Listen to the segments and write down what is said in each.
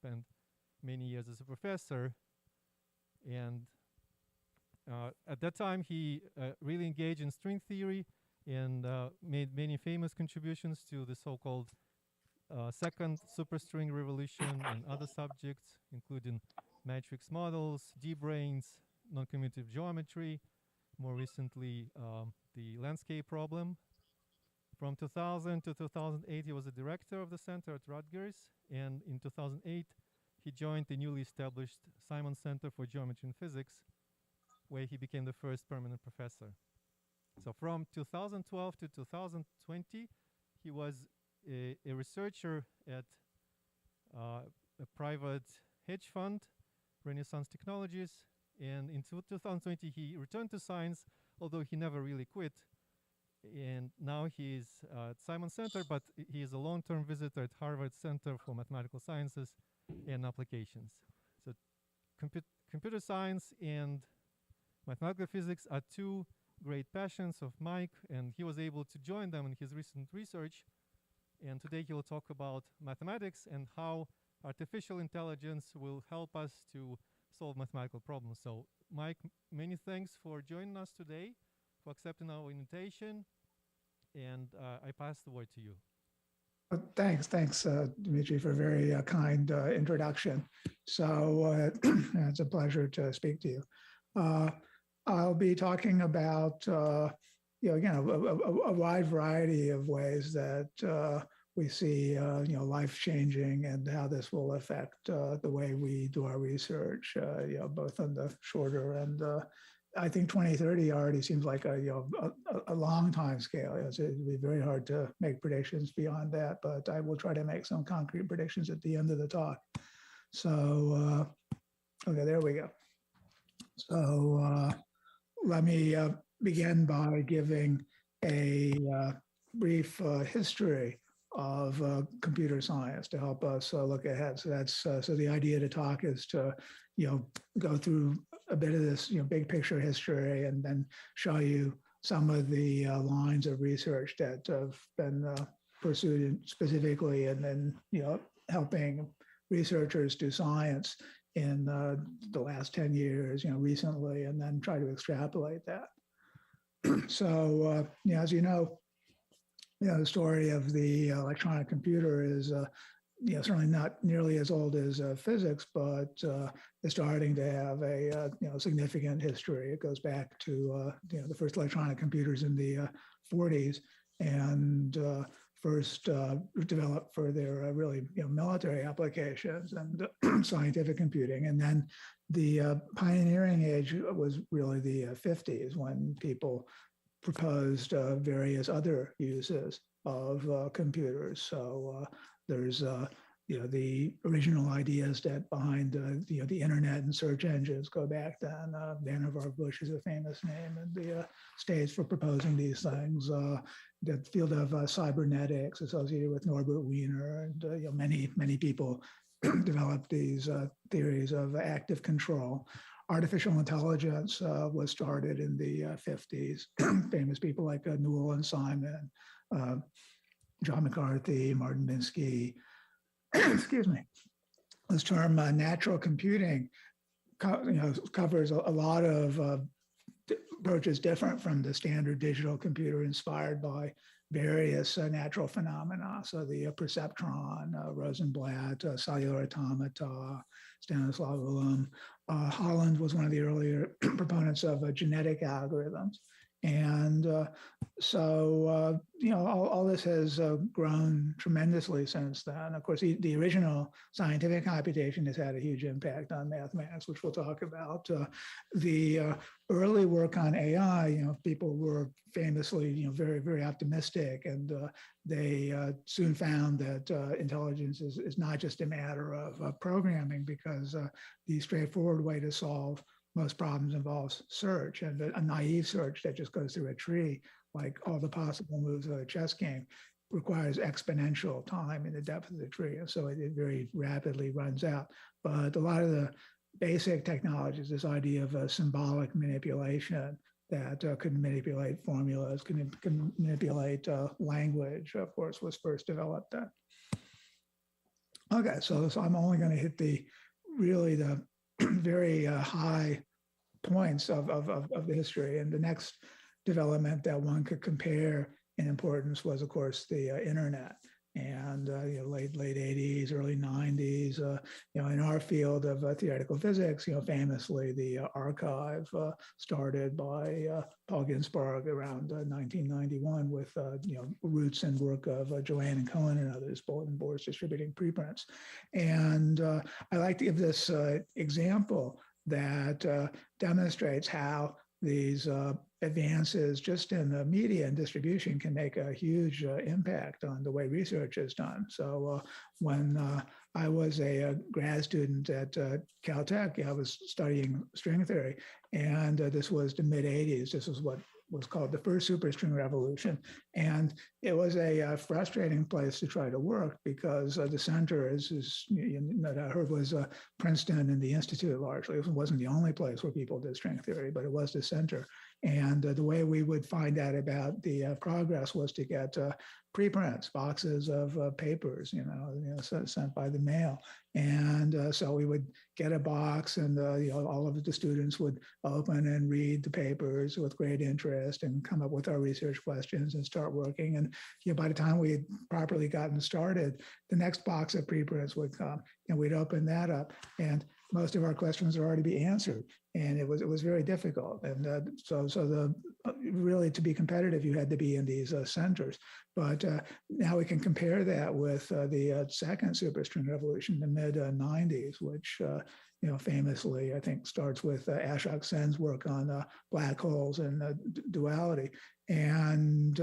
spent many years as a professor. And at that time, he really engaged in string theory and made many famous contributions to the so-called second superstring revolution and other subjects, including matrix models, D-branes, non-commutative geometry, more recently the landscape problem. From 2000 to 2008, he was the director of the center at Rutgers, and in 2008, he joined the newly established Simon Center for Geometry and Physics, where he became the first permanent professor. So from 2012 to 2020, he was a researcher at a private hedge fund, Renaissance Technologies, and in 2020 he returned to science, although he never really quit. And now he's at Simon Center, but he is a long-term visitor at Harvard Center for Mathematical Sciences and Applications. So computer science and mathematical physics are two great passions of Mike, and he was able to join them in his recent research. And today he will talk about mathematics and how artificial intelligence will help us to solve mathematical problems. So Mike, many thanks for joining us today, for accepting our invitation, and I pass the word to you. Thanks, Dmitry, for a very kind introduction. So it's a pleasure to speak to you. I'll be talking about, again, a wide variety of ways that we see, life changing and how this will affect the way we do our research, both on the shorter and I think 2030 already seems like a long time scale. It'd be very hard to make predictions beyond that, but I will try to make some concrete predictions at the end of the talk. So, okay, there we go. So let me begin by giving a brief history of computer science to help us look ahead. So that's so the idea to talk is to go through a bit of this big picture history and then show you some of the lines of research that have been pursued specifically, and then helping researchers do science in the last 10 years, recently, and then try to extrapolate that. So as you know, the story of the electronic computer is certainly not nearly as old as physics, but is starting to have a significant history. It goes back to the first electronic computers in the 40s, and first developed for their really military applications and scientific computing. And then the pioneering age was really the 50s, when people proposed various other uses of computers. So there's the original ideas that behind the internet and search engines go back then. Vannevar Bush is a famous name in the States for proposing these things. The field of cybernetics associated with Norbert Wiener, and many people developed these theories of active control. Artificial intelligence was started in the 50s. Famous people like Newell and Simon, John McCarthy, Martin Minsky. Excuse me. This term natural computing covers a lot of approaches different from the standard digital computer, inspired by various natural phenomena. So the perceptron, Rosenblatt, cellular automata, Stanislav Ulm. Holland was one of the earlier proponents of genetic algorithms. And so, all this has grown tremendously since then. Of course, the original scientific computation has had a huge impact on mathematics, which we'll talk about. The early work on AI, people were famously, very, very optimistic, and they soon found that intelligence is not just a matter of programming, because the straightforward way to solve most problems involves search, and a naive search that just goes through a tree, like all the possible moves of a chess game, requires exponential time in the depth of the tree. And so it very rapidly runs out. But a lot of the basic technologies, this idea of symbolic manipulation that could manipulate formulas, can manipulate language, of course, was first developed then. Okay, so I'm only going to hit the really the very high points of the history. And the next development that one could compare in importance was, of course, the internet. And late 80s, early 90s, in our field of theoretical physics, famously the archive started by Paul Ginsburg around 1991 with roots and work of Joanne and Cohen and others, bulletin boards distributing preprints. And I like to give this example that demonstrates how these advances just in the media and distribution can make a huge impact on the way research is done. So when I was a grad student at Caltech, I was studying string theory, and this was the mid 80s. This was what was called the first superstring revolution. And it was a frustrating place to try to work because the center that I heard was Princeton and the Institute largely. It wasn't the only place where people did string theory, but it was the center. And the way we would find out about the progress was to get preprints, boxes of papers, sent by the mail. And so we would get a box, and all of the students would open and read the papers with great interest and come up with our research questions and start working. And by the time we had properly gotten started, the next box of preprints would come, and we'd open that up, and most of our questions would already be answered. And it was very difficult. And so really to be competitive, you had to be in these centers. But now we can compare that with the second superstring revolution, the mid 90s, which famously I think starts with Ashok Sen's work on black holes and duality. And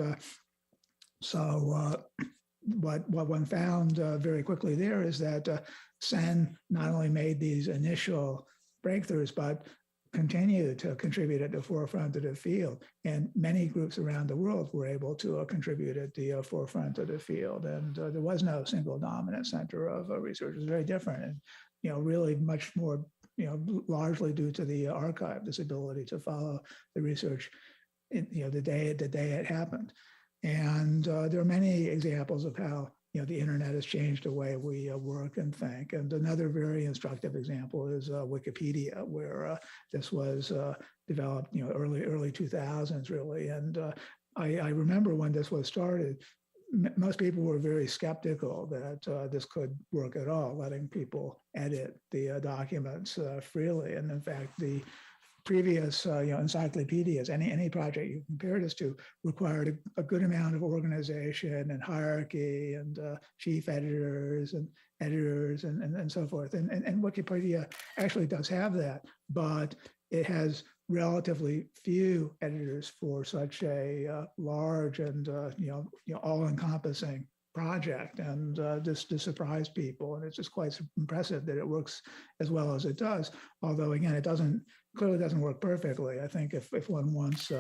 what one found very quickly there is that Sen not only made these initial breakthroughs, but continued to contribute at the forefront of the field. And many groups around the world were able to contribute at the forefront of the field. And there was no single dominant center of research. It was very different, and really much more, largely due to the archive, this ability to follow the research, the day it happened. And there are many examples of how the internet has changed the way we work and think. And another very instructive example is Wikipedia, where this was developed, early 2000s, really. And I remember when this was started, most people were very skeptical that this could work at all, letting people edit the documents freely. And in fact, the previous encyclopedias, any project you compare this to, required a good amount of organization and hierarchy and chief editors and editors and so forth. And Wikipedia actually does have that, but it has relatively few editors for such a large and all-encompassing project. And this surprised people, and it's just quite impressive that it works as well as it does. Although again, it clearly doesn't work perfectly. I think if one wants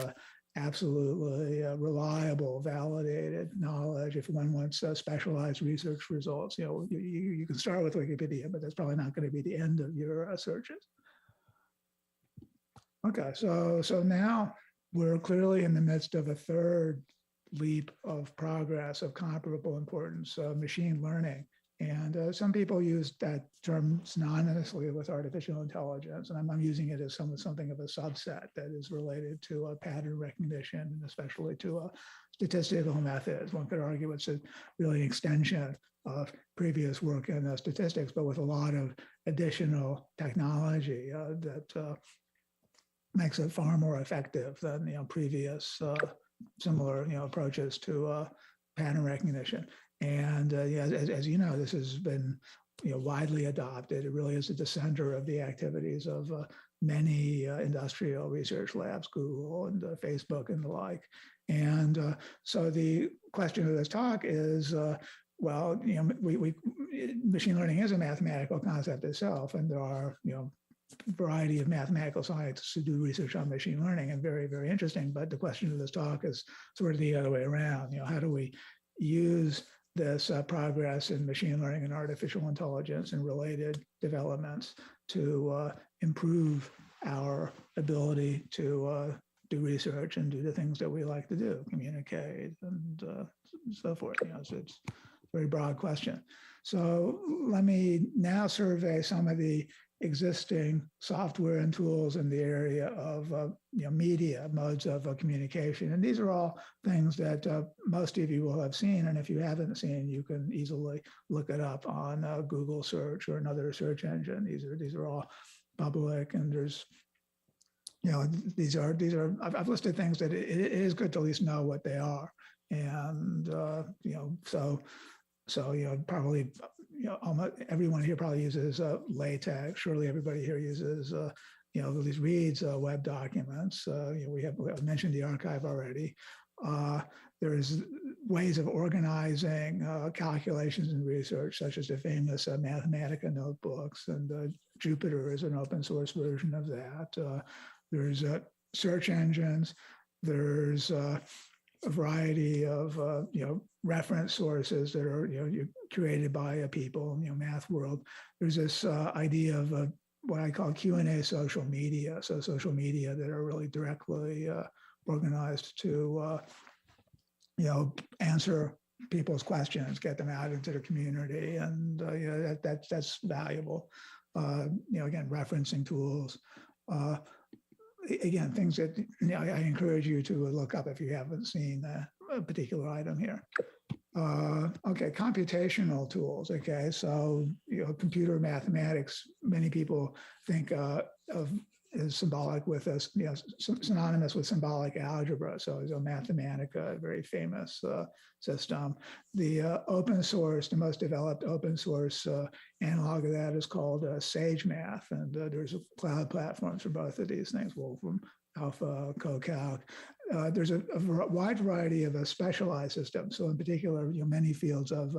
absolutely reliable, validated knowledge, if one wants specialized research results, you can start with Wikipedia, but that's probably not going to be the end of your searches. Okay, so now we're clearly in the midst of a third leap of progress of comparable importance, machine learning. And some people use that term synonymously with artificial intelligence, and I'm using it as something of a subset that is related to pattern recognition, and especially to statistical methods. One could argue it's really an extension of previous work in statistics, but with a lot of additional technology that makes it far more effective than previous similar approaches to pattern recognition. And as you know, this has been widely adopted. It really is at the center of the activities of many industrial research labs, Google and Facebook and the like. And so the question of this talk is, machine learning is a mathematical concept itself, and there are variety of mathematical scientists who do research on machine learning, and very, very interesting. But the question of this talk is sort of the other way around. How do we use this progress in machine learning and artificial intelligence and related developments to improve our ability to do research and do the things that we like to do, communicate and so forth. So it's very broad question. So let me now survey some of the existing software and tools in the area of media, modes of communication. And these are all things that most of you will have seen. And if you haven't seen, you can easily look it up on Google search or another search engine. These are all public, and there's, these are I've listed things that it is good to at least know what they are. And, probably, almost everyone here probably uses LaTeX. Surely everybody here uses, at least reads web documents. I've mentioned the archive already. There's ways of organizing calculations and research, such as the famous Mathematica notebooks, and Jupyter is an open source version of that. There's search engines. There's a variety of reference sources that are created by people in math world. There's this idea of what I call Q&A social media. So social media that are really directly organized to answer people's questions, get them out into the community, and that's valuable. Again, referencing tools. Again, things that I encourage you to look up if you haven't seen a particular item here. Okay, computational tools. Okay, so computer mathematics, many people think of is symbolic with us, synonymous with symbolic algebra. So Mathematica, a very famous system. The open source, the most developed open source analog of that is called SageMath, and there's cloud platforms for both of these things, Wolfram, Alpha, CoCalc. There's a wide variety of specialized systems. So in particular, many fields of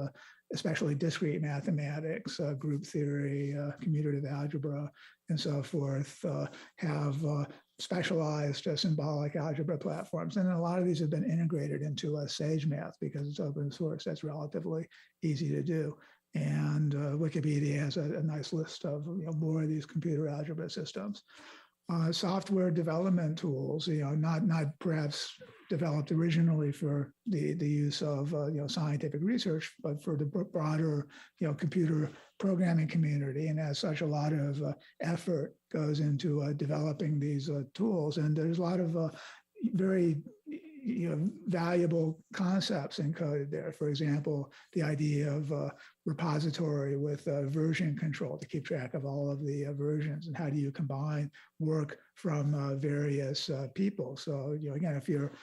especially discrete mathematics, group theory, commutative algebra, and so forth, have specialized symbolic algebra platforms. And a lot of these have been integrated into SageMath because it's open source. That's relatively easy to do. And Wikipedia has a nice list of more of these computer algebra systems. Software development tools, not perhaps developed originally for the use of scientific research, but for the broader computer programming community. And as such, a lot of effort goes into developing these tools. And there's a lot of very valuable concepts encoded there. For example, the idea of a repository with version control to keep track of all of the versions, and how do you combine work from various people. So again, if you're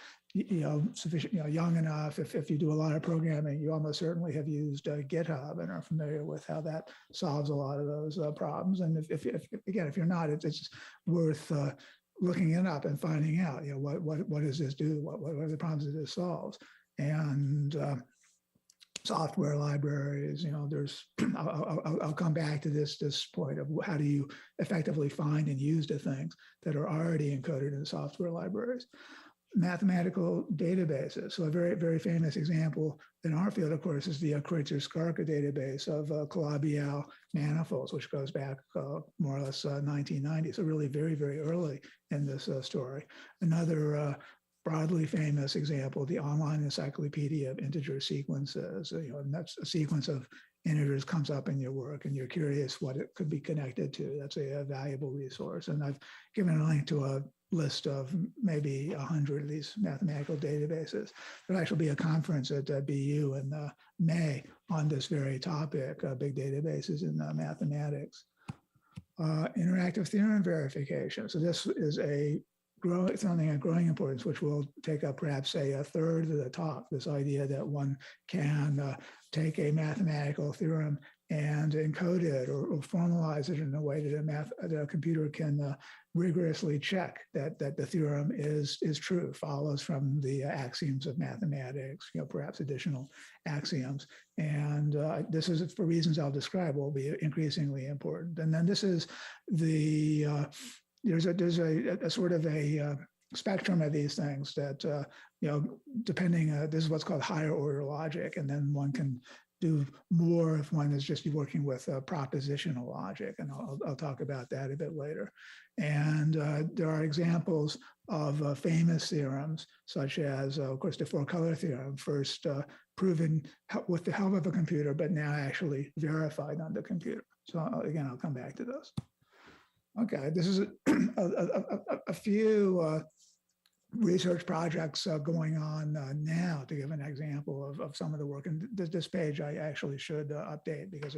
sufficient, young enough, if you do a lot of programming, you almost certainly have used GitHub and are familiar with how that solves a lot of those problems. And if you're not, it's worth looking it up and finding out, what does this do? What are the problems that this solves? And software libraries, there's, I'll come back to this point of how do you effectively find and use the things that are already encoded in software libraries. Mathematical databases. So a very, very famous example in our field, of course, is the Kreutzer-Skarka database of Calabi-Yau manifolds, which goes back more or less 1990. So really very, very early in this story. Another broadly famous example, the online encyclopedia of integer sequences. And that's a sequence of integers comes up in your work and you're curious what it could be connected to. That's a valuable resource. And I've given a link to a list of maybe 100 of these mathematical databases. There'll actually be a conference at BU in May on this very topic, big databases in mathematics. Interactive theorem verification. So this is something of growing importance, which will take up perhaps a third of the talk, this idea that one can take a mathematical theorem and encode it or formalize it in a way that a computer can rigorously check that the theorem is true, follows from the axioms of mathematics, perhaps additional axioms. And this is, for reasons I'll describe, will be increasingly important. And then this is there's a sort of a spectrum of these things that, depending, this is what's called higher order logic. And then one can do more if one is just working with propositional logic, and I'll talk about that a bit later. And there are examples of famous theorems, such as, of course, the four-color theorem, first proven with the help of a computer, but now actually verified on the computer. So again, I'll come back to those. Okay, this is a few research projects going on now, to give an example of some of the work. And this page I actually should update, because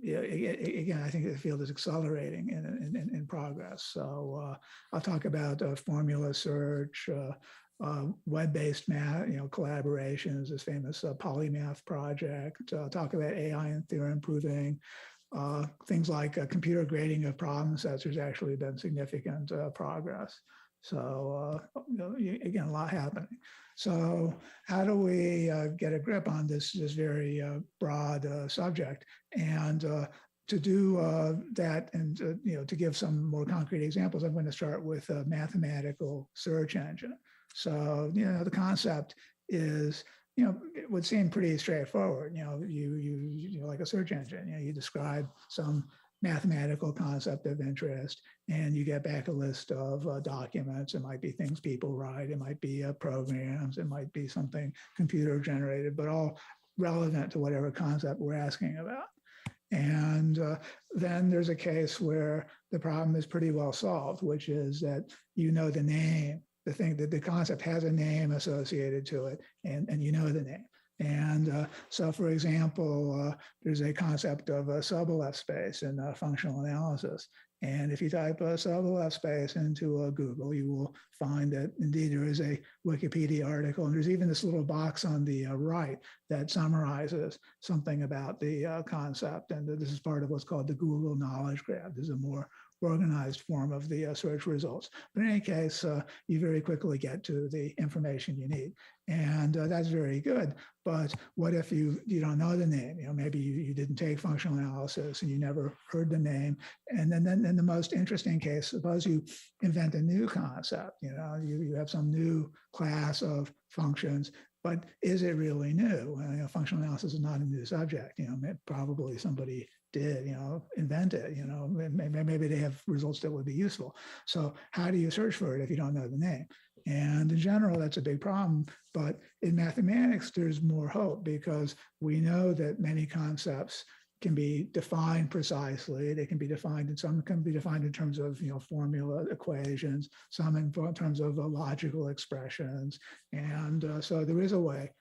yeah, again, I think the field is accelerating in progress. So I'll talk about formula search, web-based math, collaborations, this famous polymath project. I'll talk about AI and theorem proving. Things like computer grading of problem sets. There's actually been significant progress. So again, a lot happening. So how do we get a grip on this very broad subject? And to do that, and to give some more concrete examples, I'm going to start with a mathematical search engine. So the concept is, it would seem pretty straightforward. You like a search engine. You describe some mathematical concept of interest, and you get back a list of documents. It might be things people write, it might be programs, it might be something computer generated, but all relevant to whatever concept we're asking about. And then there's a case where the problem is pretty well solved, which is that the name, the thing, that the concept has a name associated to it, and the name. And so, for example, there's a concept of a sub-Left space in functional analysis. And if you type a sub-Left space into Google, you will find that indeed there is a Wikipedia article. And there's even this little box on the right that summarizes something about the concept. And this is part of what's called the Google Knowledge Graph. This is a more organized form of the search results. But in any case, you very quickly get to the information you need. And that's very good. But what if you don't know the name? Maybe you didn't take functional analysis and you never heard the name. And then the most interesting case, suppose you invent a new concept. You have some new class of functions, but is it really new? Functional analysis is not a new subject. Probably somebody did, invent it. Maybe they have results that would be useful. So how do you search for it if you don't know the name? And in general, that's a big problem. But in mathematics, there's more hope, because we know that many concepts can be defined precisely. They can be defined, and some can be defined in terms of formula equations, some in terms of logical expressions. And so there is a way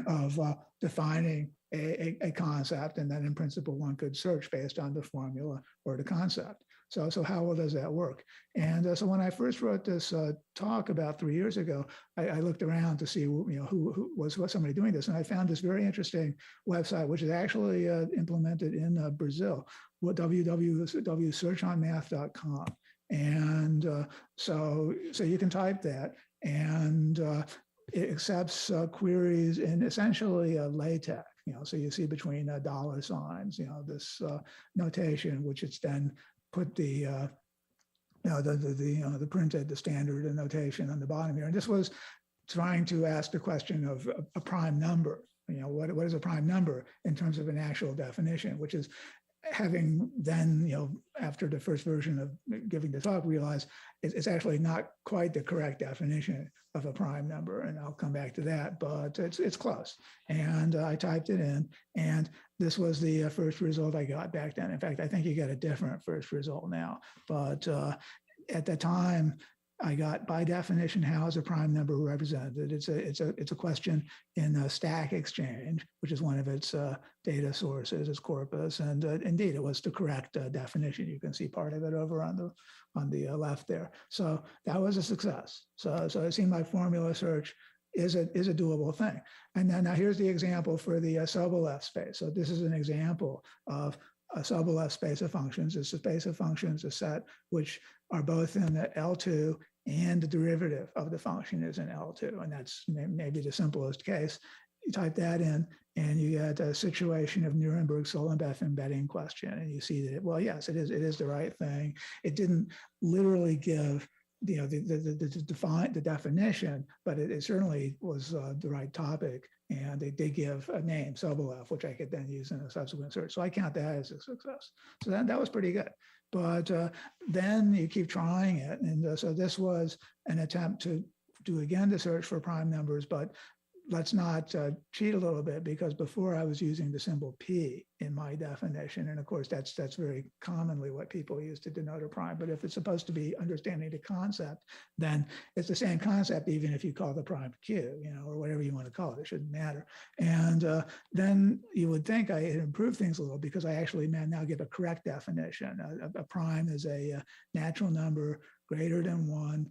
of defining a concept, and then in principle one could search based on the formula or the concept. So how well does that work? And so when I first wrote this talk about 3 years ago, I looked around to see who was somebody doing this, and I found this very interesting website, which is actually implemented in Brazil, www.searchonmath.com. And so you can type that, and it accepts queries in essentially LaTeX. So you see between dollar signs, this notation, which it's then put the printed, the standard notation on the bottom here. And this was trying to ask the question of a prime number. What is a prime number in terms of an actual definition, which is, having then, after the first version of giving the talk, realized it's actually not quite the correct definition of a prime number. And I'll come back to that, but it's close. And I typed it in, and this was the first result I got back then. In fact, I think you get a different first result now. But at the time, I got, by definition, how is a prime number represented? It's a question in Stack Exchange, which is one of its data sources, its corpus, and indeed it was the correct definition. You can see part of it over on the left there. So that was a success. So it seemed like formula search is a doable thing. And then now here's the example for the sub-Left space. So this is an example of a sub-Left space of functions. It's a space of functions, a set which are both in the L2, and the derivative of the function is in L2. And that's maybe the simplest case. You type that in, and you get a situation of Nuremberg-Sollenbeff embedding question. And you see that, well, yes, it is the right thing. It didn't literally give the definition, but it certainly was the right topic and they give a name, Sobolev, which I could then use in a subsequent search. So I count that as a success. So that was pretty good. But then you keep trying it. And so this was an attempt to do again the search for prime numbers, but let's not cheat a little bit, because before I was using the symbol P in my definition. And of course, that's very commonly what people use to denote a prime. But if it's supposed to be understanding the concept, then it's the same concept, even if you call the prime Q, or whatever you want to call it, it shouldn't matter. And then you would think I had improved things a little, because I actually now give a correct definition. A prime is a natural number greater than one.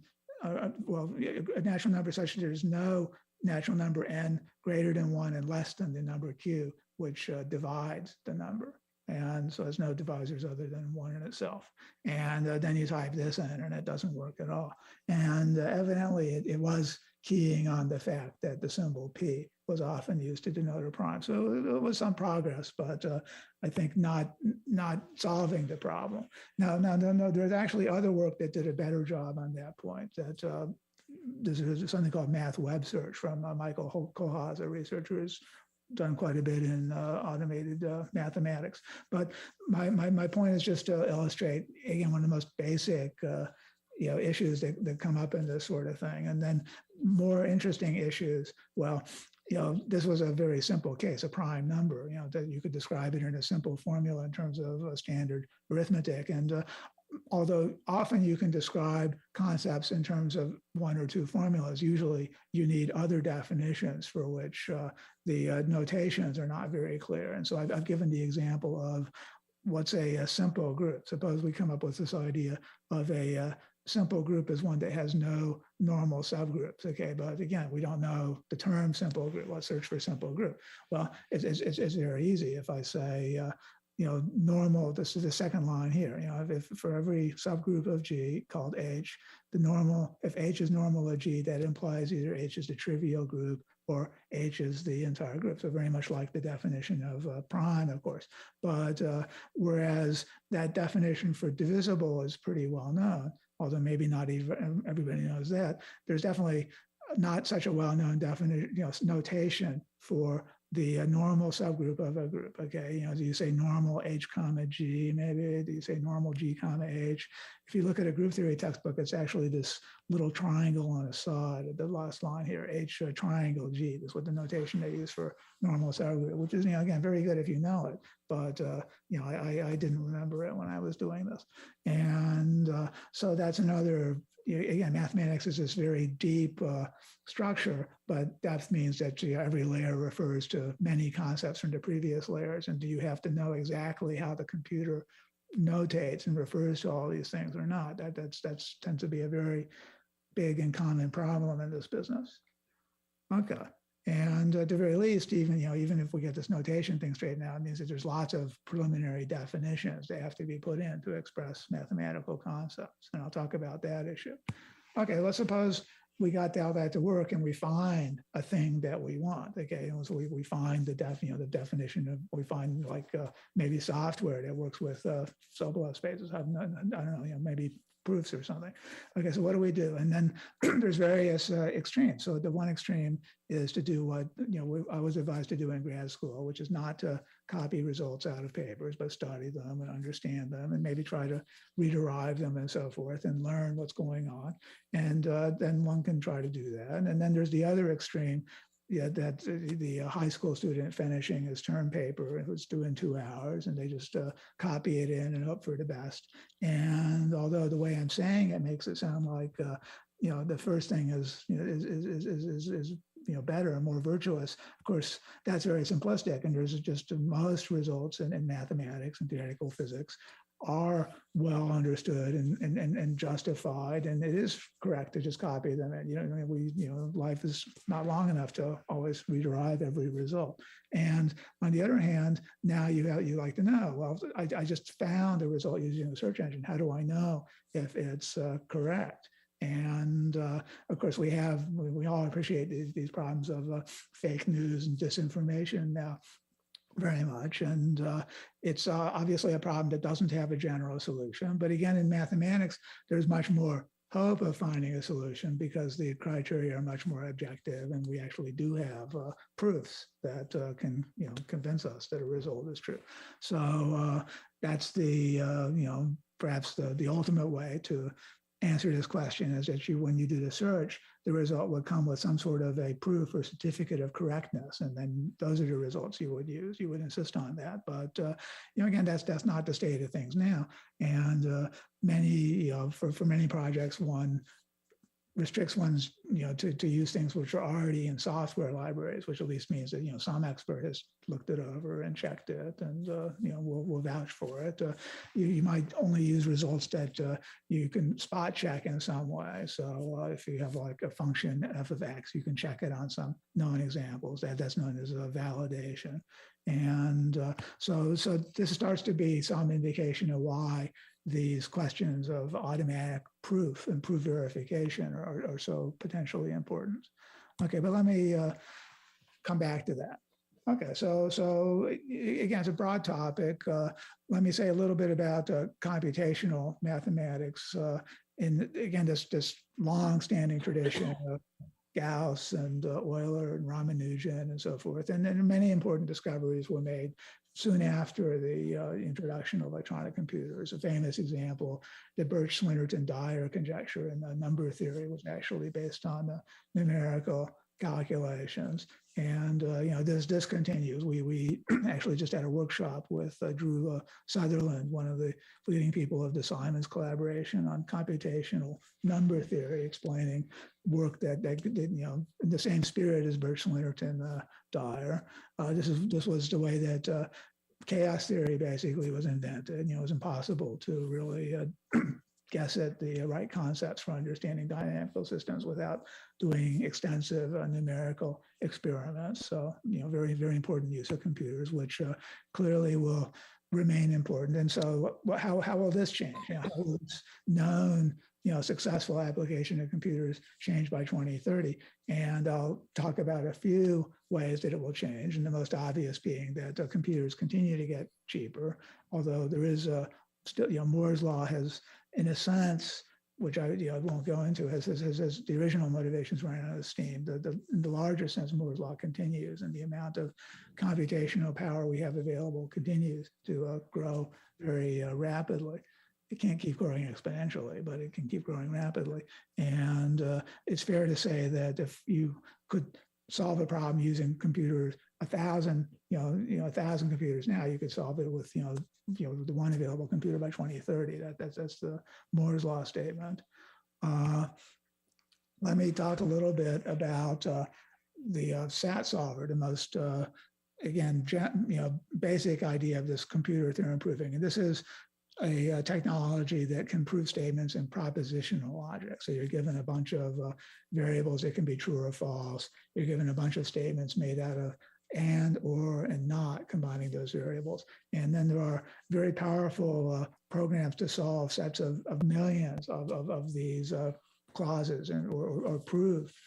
Well, a natural number such that there's no natural number n greater than 1 and less than the number q, which divides the number. And so there's no divisors other than 1 in itself. And then you type this in and it doesn't work at all. And evidently it was keying on the fact that the symbol P was often used to denote a prime. So it was some progress, but I think not solving the problem. No, there's actually other work that did a better job on that point. That there's something called math web search from Michael Kohlhaas, a researcher who's done quite a bit in automated mathematics. But my point is just to illustrate, again, one of the most basic issues that come up in this sort of thing. And then more interesting issues, well, this was a very simple case, a prime number, that you could describe it in a simple formula in terms of standard arithmetic. And although often you can describe concepts in terms of 1 or 2 formulas, usually you need other definitions for which the notations are not very clear. And so I've given the example of what's a simple group. Suppose we come up with this idea of a simple group as one that has no normal subgroups. Okay, but again, we don't know the term simple group. Let's search for simple group. Well, it's very easy if I say, normal, this is the second line here, if for every subgroup of G called H, the normal, if H is normal of G, that implies either H is the trivial group or H is the entire group. So very much like the definition of prime, of course. But whereas that definition for divisible is pretty well known, although maybe not even everybody knows that, there's definitely not such a well-known definition, notation for the normal subgroup of a group. Okay, do you say normal H comma G, maybe? Do you say normal G comma H? If you look at a group theory textbook, it's actually this little triangle on the side of the last line here, H triangle G. That's what the notation they use for normal subgroup, which is, again, very good if you know it. But, I didn't remember it when I was doing this. And so that's another, again, mathematics is this very deep structure, but that means that every layer refers to many concepts from the previous layers. And do you have to know exactly how the computer notates and refers to all these things or not? That tends to be a very big and common problem in this business. Okay. And at the very least, even if we get this notation thing straightened out, it means that there's lots of preliminary definitions that have to be put in to express mathematical concepts. And I'll talk about that issue. Okay, let's suppose we got all that to work and we find a thing that we want. Okay, and so we find the definition of, we find like maybe software that works with Sobolev spaces. I don't know, maybe proofs or something. Okay, so what do we do? And then there's various extremes. So the one extreme is to do what I was advised to do in grad school, which is not to copy results out of papers, but study them and understand them and maybe try to rederive them and so forth and learn what's going on. And then one can try to do that. And then there's the other extreme, that the high school student finishing his term paper, it was due in 2 hours, and they just copy it in and hope for the best. And although the way I'm saying it makes it sound like the first thing is better and more virtuous. Of course, that's very simplistic, and there's just most results in mathematics and theoretical physics are well understood and justified, and it is correct to just copy them. And life is not long enough to always rederive every result. And on the other hand, now you like to know, well, I just found a result using a search engine. How do I know if it's correct? And of course, we all appreciate these problems of fake news and disinformation now very much. And it's obviously a problem that doesn't have a general solution. But again, in mathematics, there's much more hope of finding a solution because the criteria are much more objective, and we actually do have proofs that can convince us that a result is true. So that's the perhaps the ultimate way to answer this question is that when you do the search, the result would come with some sort of a proof or certificate of correctness, and then those are the results you would use. You would insist on that, but again, that's not the state of things now. And many, for many projects, one restricts one's, to use things which are already in software libraries, which at least means that, some expert has looked it over and checked it and, will vouch for it. You might only use results that you can spot check in some way. So if you have like a function f of x, you can check it on some known examples. That's known as a validation. And so this starts to be some indication of why these questions of automatic proof and proof verification are so potentially important. Okay, but let me come back to that. Okay, so again, it's a broad topic. Let me say a little bit about computational mathematics. And again, this long-standing tradition of Gauss and Euler and Ramanujan and so forth. And then many important discoveries were made soon after the introduction of electronic computers. A famous example, the Birch-Swinnerton-Dyer conjecture in the number theory was actually based on numerical calculations. And this continues. We actually just had a workshop with Drew Sutherland, one of the leading people of the Simons collaboration on computational number theory, explaining work that did, in the same spirit as Birch-Swinnerton-Dyer. This was the way that chaos theory basically was invented. It was impossible to really guess at the right concepts for understanding dynamical systems without doing extensive numerical experiments. So, very, very important use of computers, which clearly will remain important. And so how will this change? How will this known, successful application of computers change by 2030? And I'll talk about a few ways that it will change. And the most obvious being that computers continue to get cheaper, although there is still, Moore's law has, in a sense, which I won't go into, has the original motivations running out of steam. In the larger sense, Moore's law continues, and the amount of computational power we have available continues to grow very rapidly. It can't keep growing exponentially, but it can keep growing rapidly. And it's fair to say that if you could solve a problem using computers, 1,000 computers now, you could solve it with, the one available computer by 2030. That's the Moore's law statement. Let me talk a little bit about the SAT solver, the most, again, basic idea of this computer theorem proving. And this is a technology that can prove statements in propositional logic. So you're given a bunch of variables that can be true or false. You're given a bunch of statements made out of and, or, and not, combining those variables. And then there are very powerful programs to solve sets of millions of these clauses and or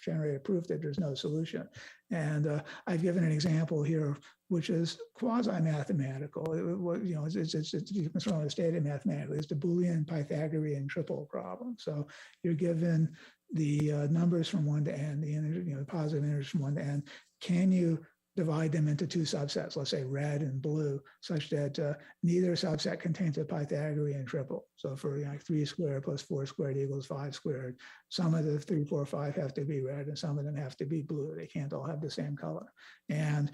generate a proof that there's no solution. And I've given an example here, which is quasi-mathematical. You can sort of state it mathematically. It's the Boolean Pythagorean triple problem. So you're given the numbers from 1 to n, the integer, the positive integers from 1 to n. Can you divide them into two subsets, let's say red and blue, such that neither subset contains a Pythagorean triple? So for 3 squared plus 4 squared equals 5 squared, some of the 3, 4, 5 have to be red and some of them have to be blue. They can't all have the same color. And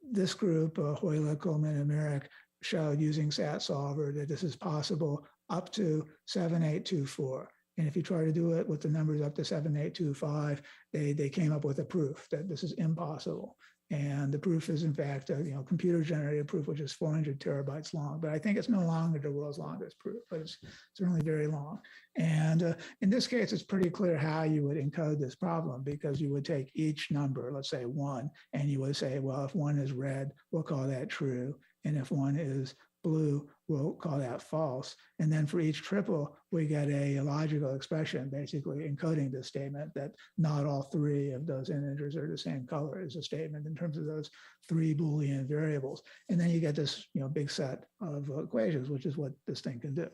this group, Hoyle, Coleman, and Merrick, showed using SAT solver that this is possible up to 7824. And if you try to do it with the numbers up to 7825, they came up with a proof that this is impossible. And the proof is, in fact, computer-generated proof, which is 400 terabytes long. But I think it's no longer the world's longest proof, but it's certainly very long. And in this case, it's pretty clear how you would encode this problem, because you would take each number, let's say 1, and you would say, well, if 1 is red, we'll call that true. And if 1 is blue, we'll call that false. And then for each triple, we get a logical expression basically encoding this statement that not all 3 of those integers are the same color is a statement in terms of those 3 Boolean variables. And then you get this big set of equations, which is what this thing can do.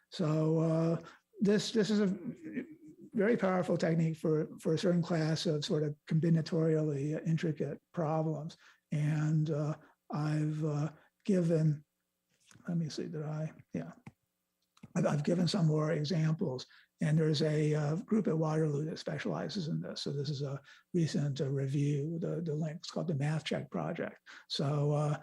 So this is very powerful technique for a certain class of sort of combinatorially intricate problems. And I've given, let me see, I've given some more examples. And there's a group at Waterloo that specializes in this. So this is a recent review, the link. It's called the Math Check Project. So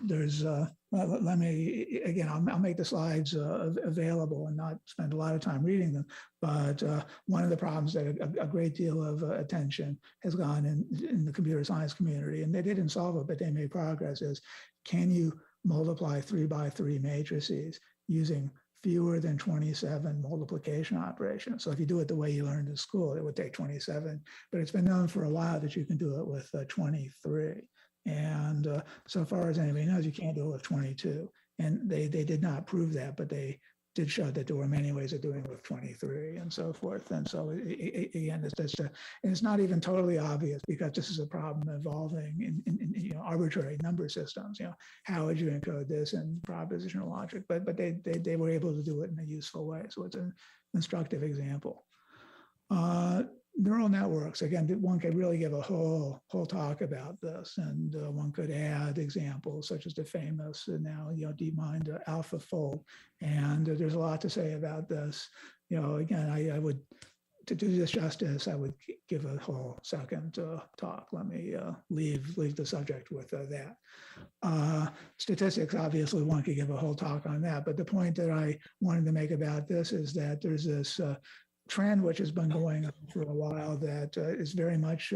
there's, let me, again, I'll make the slides available and not spend a lot of time reading them. But one of the problems that a great deal of attention has gone in the computer science community, and they didn't solve it, but they made progress, is can you multiply 3x3 matrices using fewer than 27 multiplication operations? So if you do it the way you learned in school, it would take 27, but it's been known for a while that you can do it with 23. And so far as anybody knows, you can't do it with 22. And they did not prove that, but they did show that there were many ways of doing it with 23 and so forth. And so again, it's not even totally obvious, because this is a problem involving in arbitrary number systems. How would you encode this in propositional logic? But they were able to do it in a useful way. So it's an instructive example. Neural networks, again, one could really give a whole talk about this, and one could add examples such as the famous now DeepMind AlphaFold, and there's a lot to say about this. Again, I would, to do this justice, I would give a whole second talk. Let me leave the subject with that. Statistics, obviously, one could give a whole talk on that, but the point that I wanted to make about this is that there's this trend which has been going on for a while that is very much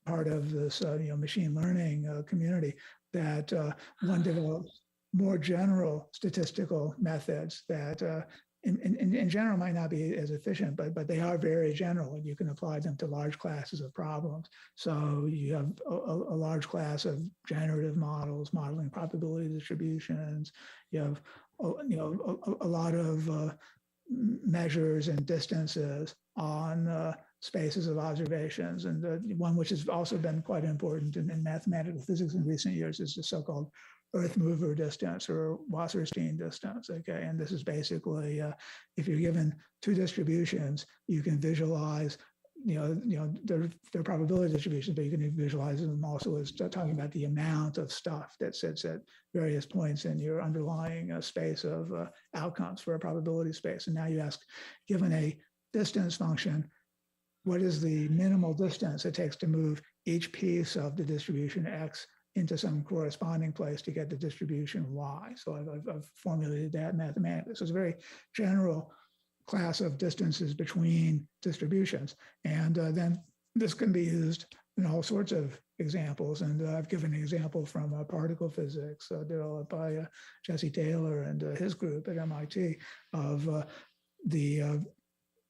part of this machine learning community, that one develops more general statistical methods that in general might not be as efficient, but they are very general, and you can apply them to large classes of problems. So you have a large class of generative models modeling probability distributions. You have a lot of measures and distances on spaces of observations. And the one which has also been quite important in mathematical physics in recent years is the so-called Earth mover distance, or Wasserstein distance. Okay, and this is basically if you're given two distributions, you can visualize their probability distributions, but you can visualize them also as talking about the amount of stuff that sits at various points in your underlying space of outcomes for a probability space. And now you ask, given a distance function, what is the minimal distance it takes to move each piece of the distribution X into some corresponding place to get the distribution Y? So I've formulated that mathematically. So it's a very general class of distances between distributions. And then this can be used in all sorts of examples. And I've given an example from particle physics developed by Jesse Taylor and his group at MIT of the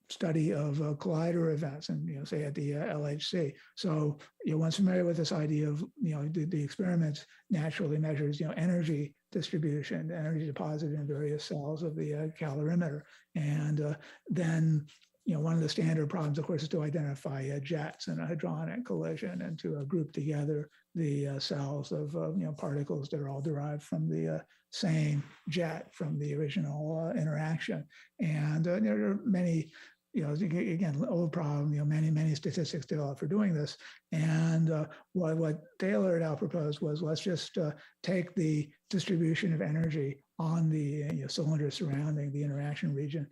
study of collider events, and say at the LHC. So one's familiar with this idea of the experiment naturally measures energy distribution, energy deposited in various cells of the calorimeter, and then one of the standard problems, of course, is to identify jets in a hadronic collision and to group together the cells of particles that are all derived from the same jet from the original interaction. And there are many, again, old problem, many statistics developed for doing this. And what Taylor et al. Proposed was, let's just take the distribution of energy on the cylinder surrounding the interaction region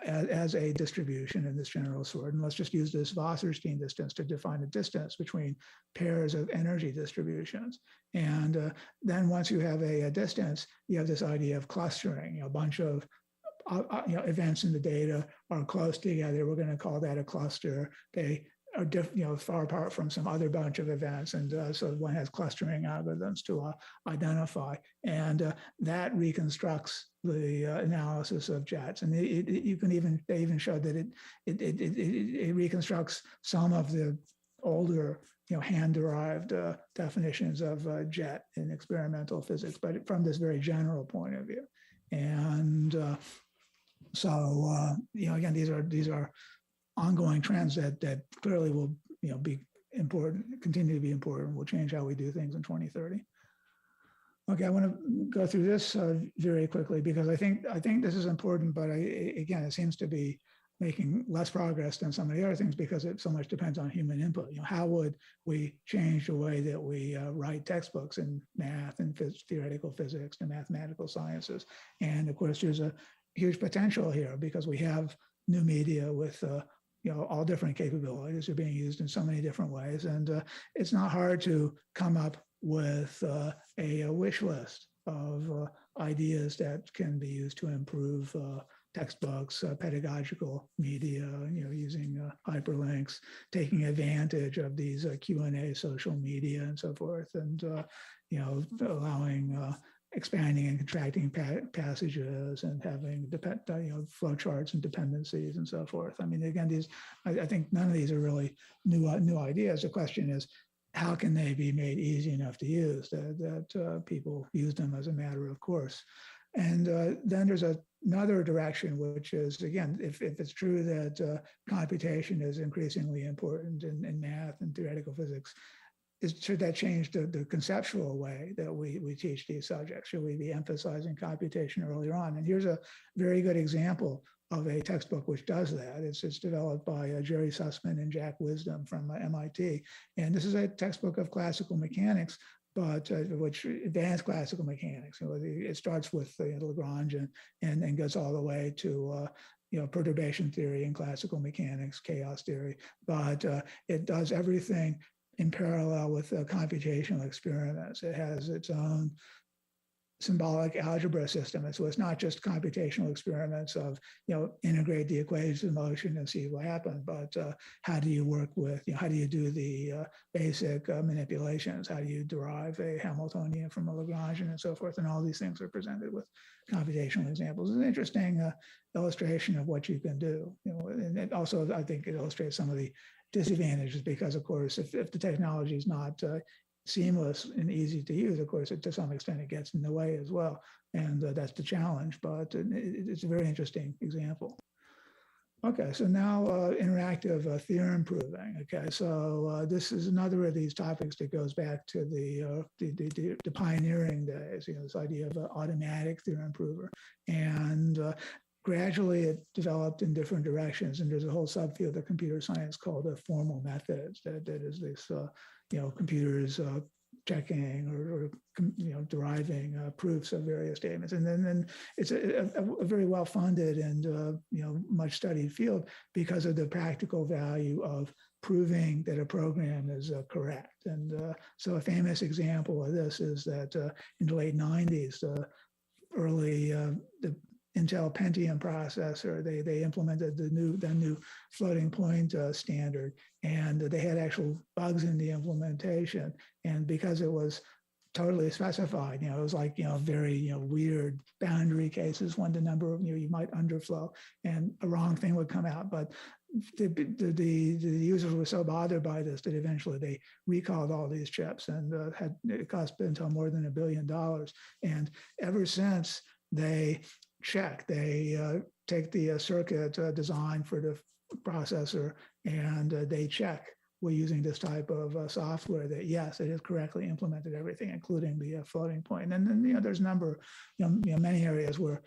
as a distribution in this general sort. And let's just use this Wasserstein distance to define a distance between pairs of energy distributions. And then once you have a distance, you have this idea of clustering, a bunch of events in the data are close together. We're going to call that a cluster. They are far apart from some other bunch of events, and so one has clustering algorithms to identify, and that reconstructs the analysis of jets. And they even showed that it reconstructs some of the older hand-derived definitions of jet in experimental physics, but from this very general point of view. And so again, these are ongoing trends that clearly will be important, continue to be important, will change how we do things in 2030. Okay, I want to go through this very quickly because I think this is important, but again, it seems to be making less progress than some of the other things because it so much depends on human input. How would we change the way that we write textbooks in math and theoretical physics and mathematical sciences? And of course, there's a huge potential here because we have new media with all different capabilities are being used in so many different ways. And it's not hard to come up with a wish list of ideas that can be used to improve textbooks, pedagogical media, using hyperlinks, taking advantage of these Q&A social media and so forth, and allowing expanding and contracting passages and having flow charts and dependencies and so forth. I mean, again, I think none of these are really new ideas. The question is, how can they be made easy enough to use that people use them as a matter of course? And then there's another direction, which is, again, if it's true that computation is increasingly important in math and theoretical physics, should that change the conceptual way that we teach these subjects? Should we be emphasizing computation earlier on? And here's a very good example of a textbook which does that. It's developed by Jerry Sussman and Jack Wisdom from MIT. And this is a textbook of classical mechanics, but which advanced classical mechanics. It starts with Lagrange and goes all the way to perturbation theory and classical mechanics, chaos theory. But it does everything in parallel with computational experiments. It has its own symbolic algebra system. And so it's not just computational experiments of, integrate the equations of motion and see what happens, but how do you work with, how do you do the basic manipulations? How do you derive a Hamiltonian from a Lagrangian and so forth? And all these things are presented with computational examples. It's an interesting illustration of what you can do. And it also, I think it illustrates some of the disadvantages because, of course, if the technology is not seamless and easy to use, of course, to some extent it gets in the way as well. And that's the challenge, but it's a very interesting example. Okay, so now interactive theorem proving. Okay, so this is another of these topics that goes back to the pioneering days, this idea of an automatic theorem prover. And gradually it developed in different directions, and there's a whole subfield of computer science called formal methods that is this computers checking or deriving proofs of various statements. And then it's a very well-funded and much studied field because of the practical value of proving that a program is correct. And so a famous example of this is that in the late 90s, the Intel Pentium processor, they implemented the new floating point standard, and they had actual bugs in the implementation. And because it was totally specified, it was like, very, weird boundary cases when the number of, you might underflow and a wrong thing would come out. But the users were so bothered by this that eventually they recalled all these chips, and it cost Intel more than $1 billion. And ever since they take the circuit design for the processor, and they check we're using this type of software that, yes, it has correctly implemented everything, including the floating point. And then, there's a number, many areas where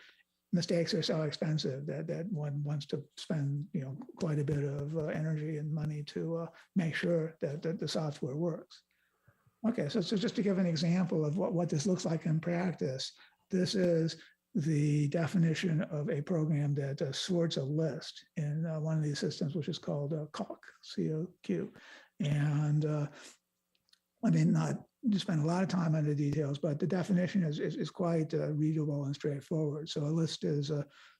mistakes are so expensive that one wants to spend, quite a bit of energy and money to make sure that the software works. Okay, so just to give an example of what this looks like in practice, this is the definition of a program that sorts a list in one of these systems, which is called COQ, C-O-Q. And I mean, not to spend a lot of time on the details, but the definition is quite readable and straightforward. So a list is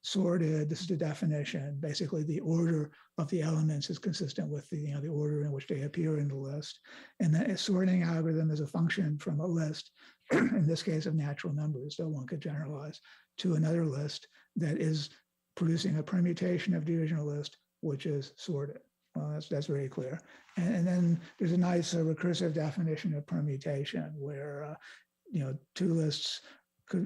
sorted. This is the definition. Basically, the order of the elements is consistent with the order in which they appear in the list. And then a sorting algorithm is a function from a list, in this case of natural numbers, so one could generalize, to another list that is producing a permutation of the original list, which is sorted. Well, that's very clear. And then there's a nice recursive definition of permutation where, two lists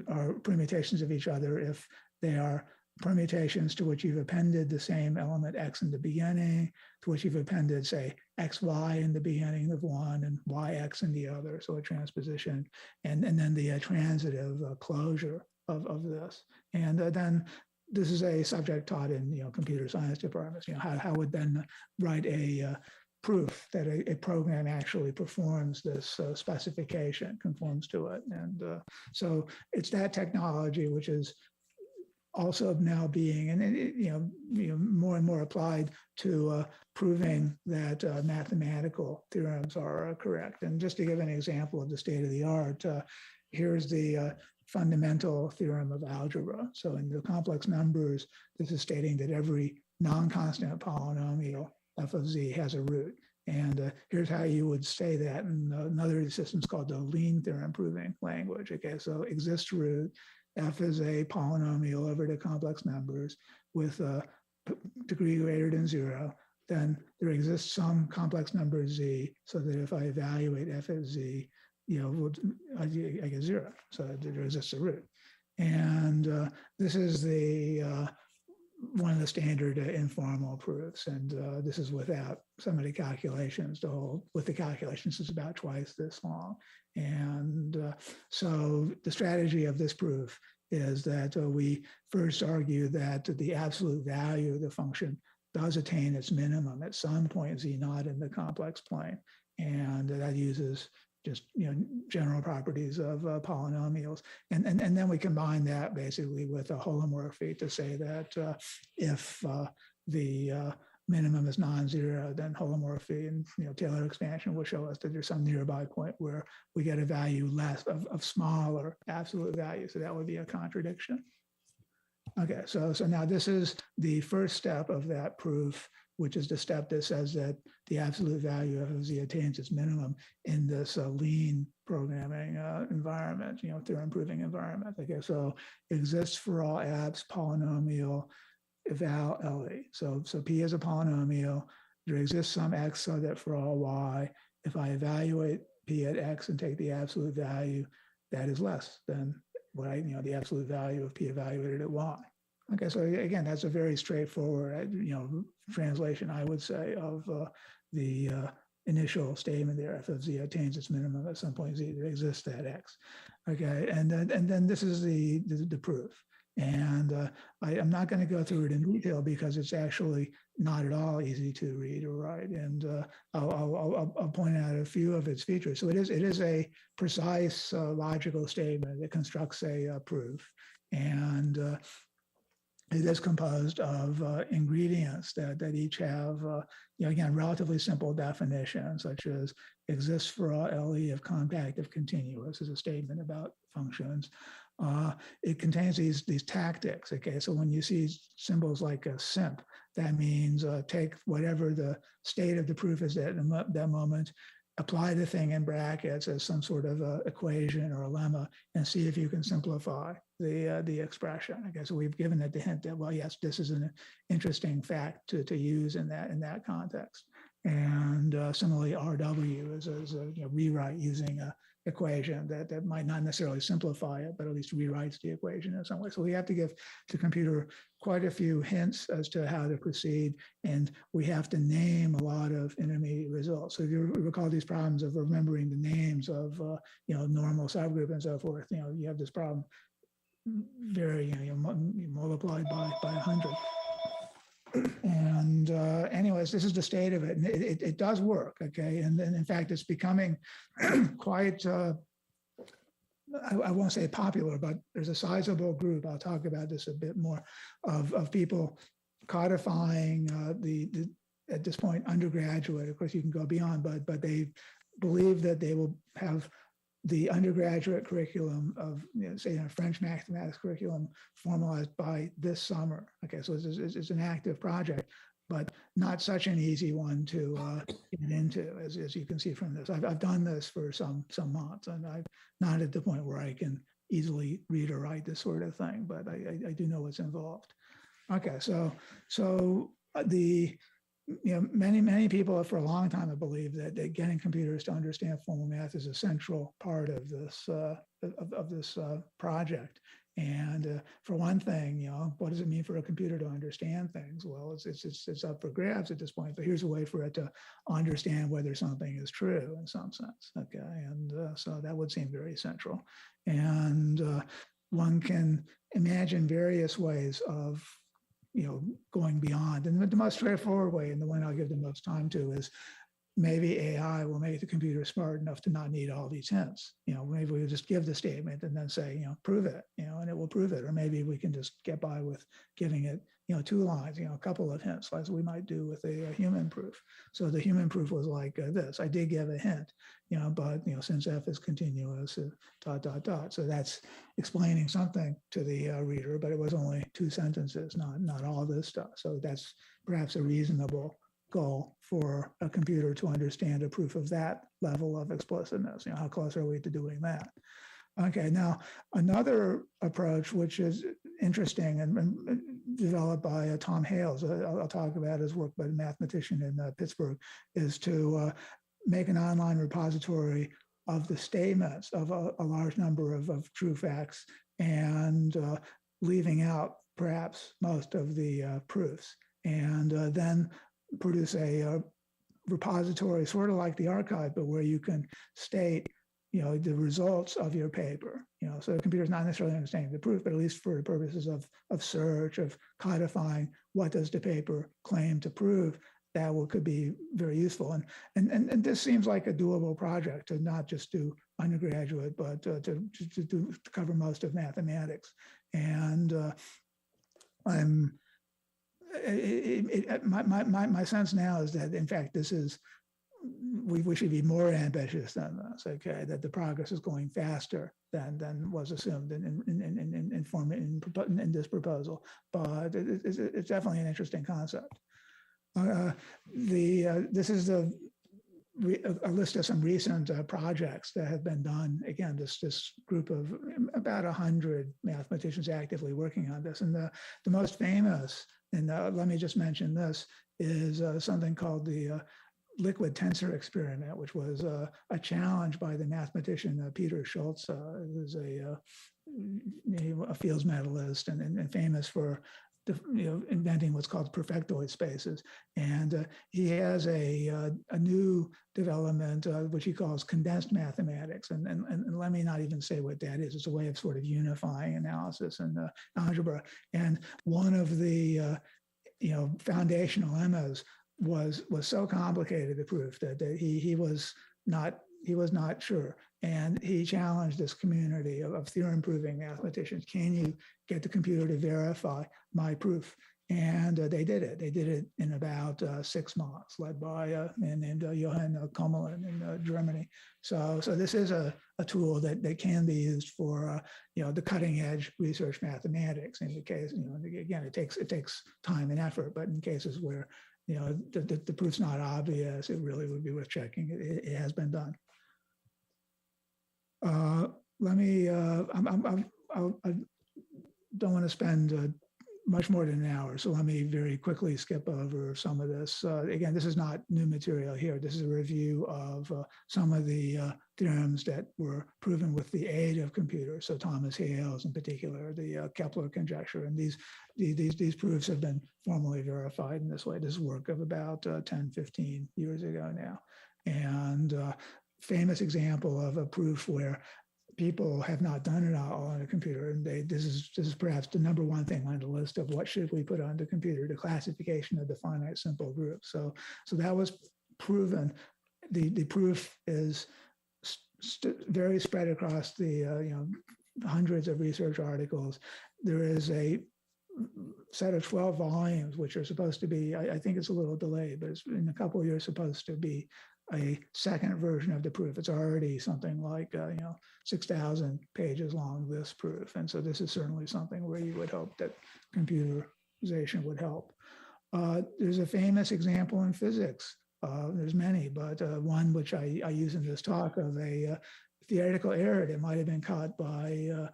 are permutations of each other if they are permutations to which you've appended the same element X in the beginning, to which you've appended, say, XY in the beginning of one and YX in the other, so a transposition, and then the transitive closure of this. And then this is a subject taught in computer science departments. How would then write a proof that a program actually performs this specification, conforms to it, and so it's that technology which is also now being more and more applied to proving that mathematical theorems are correct. And just to give an example of the state of the art, here's the fundamental theorem of algebra. So in the complex numbers, this is stating that every non-constant polynomial f of z has a root. And here's how you would say that in another system called the lean theorem proving language. Okay, so exists root, f is a polynomial over the complex numbers with a degree greater than 0. Then there exists some complex number z, so that if I evaluate f at z, I get 0. So there exists a root. And this is the one of the standard informal proofs. And this is without some of the calculations. With the calculations, it's about twice this long. And so the strategy of this proof is that we first argue that the absolute value of the function does attain its minimum at some point z naught in the complex plane. And that uses just general properties of polynomials, and then we combine that basically with a holomorphy to say that if the minimum is non-zero, then holomorphy and Taylor expansion will show us that there's some nearby point where we get a value less of smaller absolute value. So that would be a contradiction. Okay, so now this is the first step of that proof, which is the step that says that the absolute value of z attains its minimum in this lean programming environment, theorem proving environment. Okay, so exists for all abs polynomial eval LE. So P is a polynomial. There exists some x so that for all y, if I evaluate P at x and take the absolute value, that is less than what the absolute value of P evaluated at y. Okay, so again, that's a very straightforward, translation, I would say, of the initial statement there. F of z attains its minimum at some point z, there exists that x. Okay, and then this is the proof. And I'm not going to go through it in detail because it's actually not at all easy to read or write. And I'll point out a few of its features. So it is a precise logical statement that constructs a proof. And it is composed of ingredients that each have, again, relatively simple definitions, such as exists for all LE if compact if continuous is a statement about functions. It contains these tactics. Okay, so when you see symbols like a simp, that means take whatever the state of the proof is at that moment, apply the thing in brackets as some sort of equation or a lemma, and see if you can simplify the expression. Okay, so we've given it the hint that, well, yes, this is an interesting fact to use in that context. And similarly, RW is a rewrite using a equation that might not necessarily simplify it, but at least rewrites the equation in some way. So we have to give the computer quite a few hints as to how to proceed, and we have to name a lot of intermediate results. So if you recall these problems of remembering the names of normal subgroup and so forth, you have this problem very multiplied by 100. And anyways, this is the state of it, and it does work. Okay, and then in fact it's becoming quite I won't say popular, but there's a sizable group, I'll talk about this a bit more, of people codifying the at this point undergraduate. Of course you can go beyond, but they believe that they will have the undergraduate curriculum of, say, a French mathematics curriculum formalized by this summer. Okay, so it's an active project, but not such an easy one to get into, as you can see from this. I've done this for some months, and I'm not at the point where I can easily read or write this sort of thing, but I do know what's involved. Okay, so the many people for a long time have believed that getting computers to understand formal math is a central part of this project. And for one thing, what does it mean for a computer to understand things? Well, it's up for grabs at this point. But here's a way for it to understand whether something is true in some sense. Okay, and so that would seem very central. And one can imagine various ways of, going beyond. And the most straightforward way, and the one I'll give the most time to, is maybe AI will make the computer smart enough to not need all these hints. Maybe we'll just give the statement and then say, prove it, and it will prove it. Or maybe we can just get by with giving it, 2 lines, a couple of hints, as we might do with a human proof. So the human proof was like this: I did give a hint, but since f is continuous, dot dot dot. So that's explaining something to the reader, but it was only 2 sentences, not all this stuff. So that's perhaps a reasonable goal for a computer to understand a proof of that level of explicitness. How close are we to doing that? Okay, now another approach which is interesting and developed by Tom Hales, I'll talk about his work by a mathematician in Pittsburgh, is to make an online repository of the statements of a large number of true facts and leaving out perhaps most of the proofs, and then produce a repository sort of like the archive, but where you can state the results of your paper. So the computer's not necessarily understanding the proof, but at least for the purposes of search, of codifying what does the paper claim to prove, that could be very useful. And this seems like a doable project, to not just do undergraduate, but to cover most of mathematics. And my sense now is that, in fact, this is, we should be more ambitious than this. Okay, that the progress is going faster than was assumed in this proposal, but it's definitely an interesting concept. This is a list of some recent projects that have been done. Again, this group of about 100 mathematicians actively working on this, and the most famous, and let me just mention this, is something called the liquid tensor experiment, which was a challenge by the mathematician Peter Schultz, who's a Fields medalist and famous for inventing what's called perfectoid spaces. And he has a new development, which he calls condensed mathematics. And let me not even say what that is. It's a way of sort of unifying analysis and algebra. And one of the foundational lemmas was so complicated, the proof, that he was not sure. And he challenged this community of theorem proving mathematicians. Can you get the computer to verify my proof? And they did it. They did it in about 6 months, led by a man named Johann Kummelin in Germany. So this is a tool that can be used for the cutting edge research mathematics. In the case, again, it takes time and effort, but in cases where the proof's not obvious, it really would be worth checking. It has been done. Let me, I don't want to spend much more than an hour, so let me very quickly skip over some of this. Again, this is not new material here. This is a review of some of the theorems that were proven with the aid of computers. So Thomas Hales in particular, the Kepler Conjecture, and these proofs have been formally verified in this way. This is work of about 10, 15 years ago now. And famous example of a proof where people have not done it all on a computer, and this is perhaps the #1 thing on the list of what should we put on the computer: the classification of the finite simple group. So that was proven. The proof is very spread across the hundreds of research articles. There is a set of 12 volumes, which are supposed to be, I think it's a little delayed, but it's in a couple of years supposed to be a second version of the proof. It's already something like 6,000 pages long, this proof. And so this is certainly something where you would hope that computerization would help. There's a famous example in physics. There's many, but one which I use in this talk of a theoretical error that might have been caught by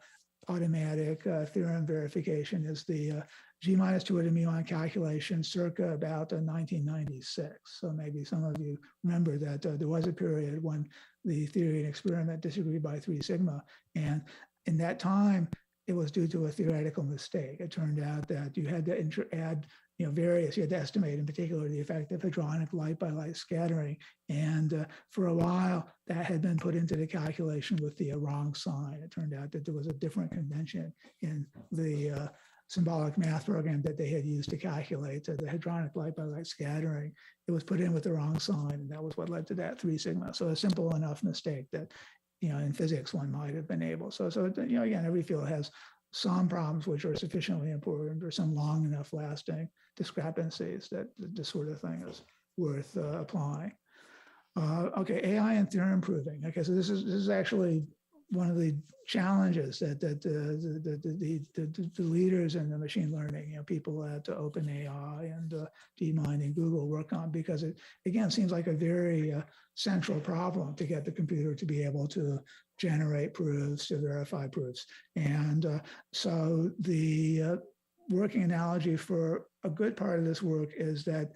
automatic theorem verification is the G-2 to mu calculation circa about 1996. So maybe some of you remember that there was a period when the theory and experiment disagreed by 3 sigma. And in that time, it was due to a theoretical mistake. It turned out that you had to add you had to estimate in particular the effect of hadronic light by light scattering. And for a while, that had been put into the calculation with the wrong sign. It turned out that there was a different convention in the symbolic math program that they had used to calculate the hadronic light by light scattering. It was put in with the wrong sign, and that was what led to that 3 sigma. So a simple enough mistake that, in physics, one might have been able. So again, every field has some problems which are sufficiently important or some long enough lasting discrepancies that this sort of thing is worth applying. Okay, AI and theorem proving. Okay, so this is actually one of the challenges that the leaders in the machine learning, people at OpenAI and DeepMind and Google work on, because it again seems like a very central problem to get the computer to be able to generate proofs, to verify proofs. And so the working analogy for a good part of this work is that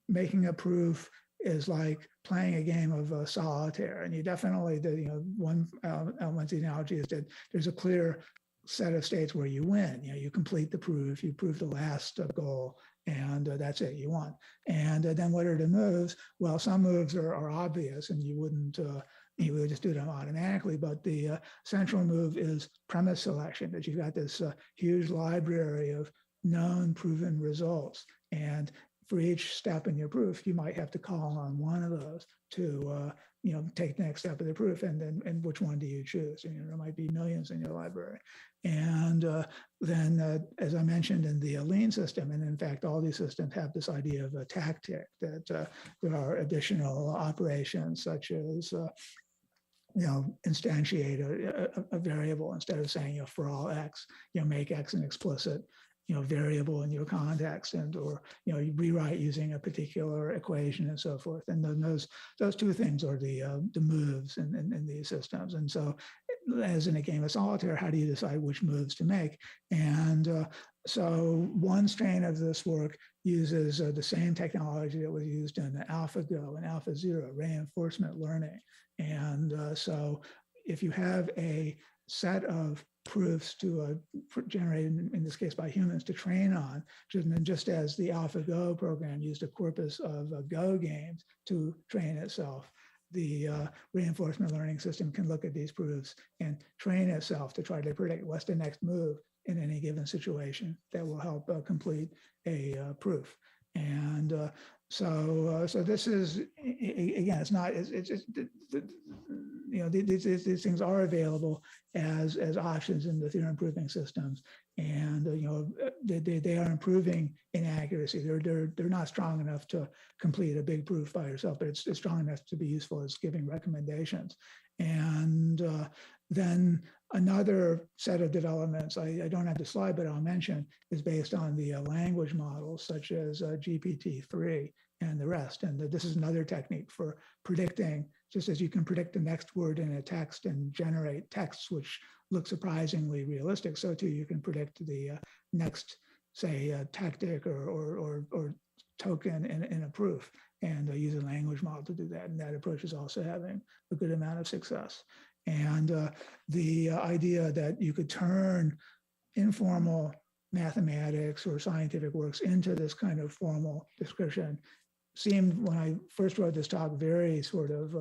making a proof is like playing a game of solitaire. And you definitely, one element of the analogy is that there's a clear set of states where you win. You complete the proof, you prove the last goal, and that's it, you won. And then what are the moves? Well, some moves are obvious and you wouldn't, you would just do them automatically, but the central move is premise selection, that you've got this huge library of known proven results. And for each step in your proof, you might have to call on one of those to take the next step of the proof, and which one do you choose? There might be millions in your library. And then, as I mentioned, in the lean system, and in fact, all these systems have this idea of a tactic, that there are additional operations such as instantiate a variable instead of saying for all x, make x an explicit variable in your context, or you rewrite using a particular equation and so forth. And then those two things are the moves in these systems. And so, as in a game of solitaire, how do you decide which moves to make? And so one strain of this work uses the same technology that was used in AlphaGo and AlphaZero, reinforcement learning. And so if you have a set of proofs to generate, in this case by humans, to train on, just as the AlphaGo program used a corpus of Go games to train itself, the reinforcement learning system can look at these proofs and train itself to try to predict what's the next move in any given situation that will help complete a proof. And so this is, again, it's not, these things are available as options in the theorem proving systems, and they are improving in accuracy. They're not strong enough to complete a big proof by yourself, but it's strong enough to be useful as giving recommendations. And then another set of developments, I don't have the slide, but I'll mention, is based on the language models such as GPT-3 and the rest. And this is another technique for predicting, just as you can predict the next word in a text and generate texts which look surprisingly realistic, so too you can predict the next, say, tactic or token in a proof, and use a language model to do that. And that approach is also having a good amount of success. And the idea that you could turn informal mathematics or scientific works into this kind of formal description seemed, when I first wrote this talk, very sort of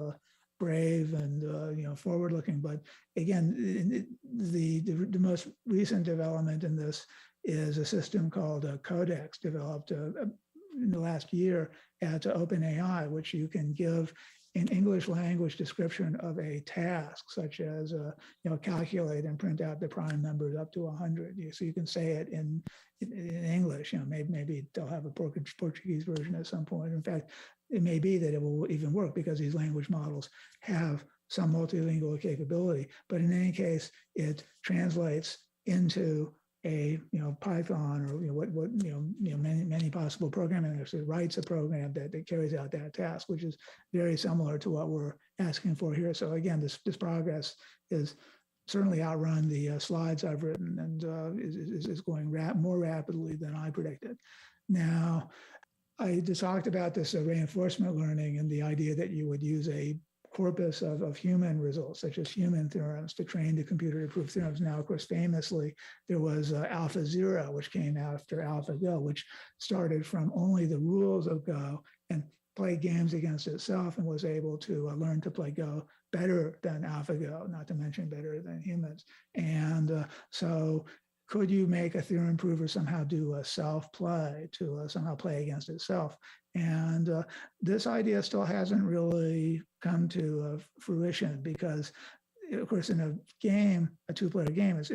brave and forward-looking. But again, the most recent development in this is a system called Codex, developed in the last year at OpenAI, which you can give an English language description of a task, such as calculate and print out the prime numbers up to 100. So you can say it in English. Maybe they'll have a Portuguese version at some point. In fact, it may be that it will even work because these language models have some multilingual capability. But in any case, it translates into a Python or many possible programming languages. It writes a program that carries out that task, which is very similar to what we're asking for here. So again, this progress is certainly outrun the slides I've written, and is going more rapidly than I predicted. Now, I just talked about this reinforcement learning and the idea that you would use a corpus of human results, such as human theorems, to train the computer to prove theorems. Now, of course, famously, there was AlphaZero, which came after AlphaGo, which started from only the rules of Go and played games against itself and was able to learn to play Go better than AlphaGo, not to mention better than humans. And so could you make a theorem prover somehow do a self-play, to somehow play against itself? And this idea still hasn't really come to fruition, because, of course, in a game, a two-player game, it's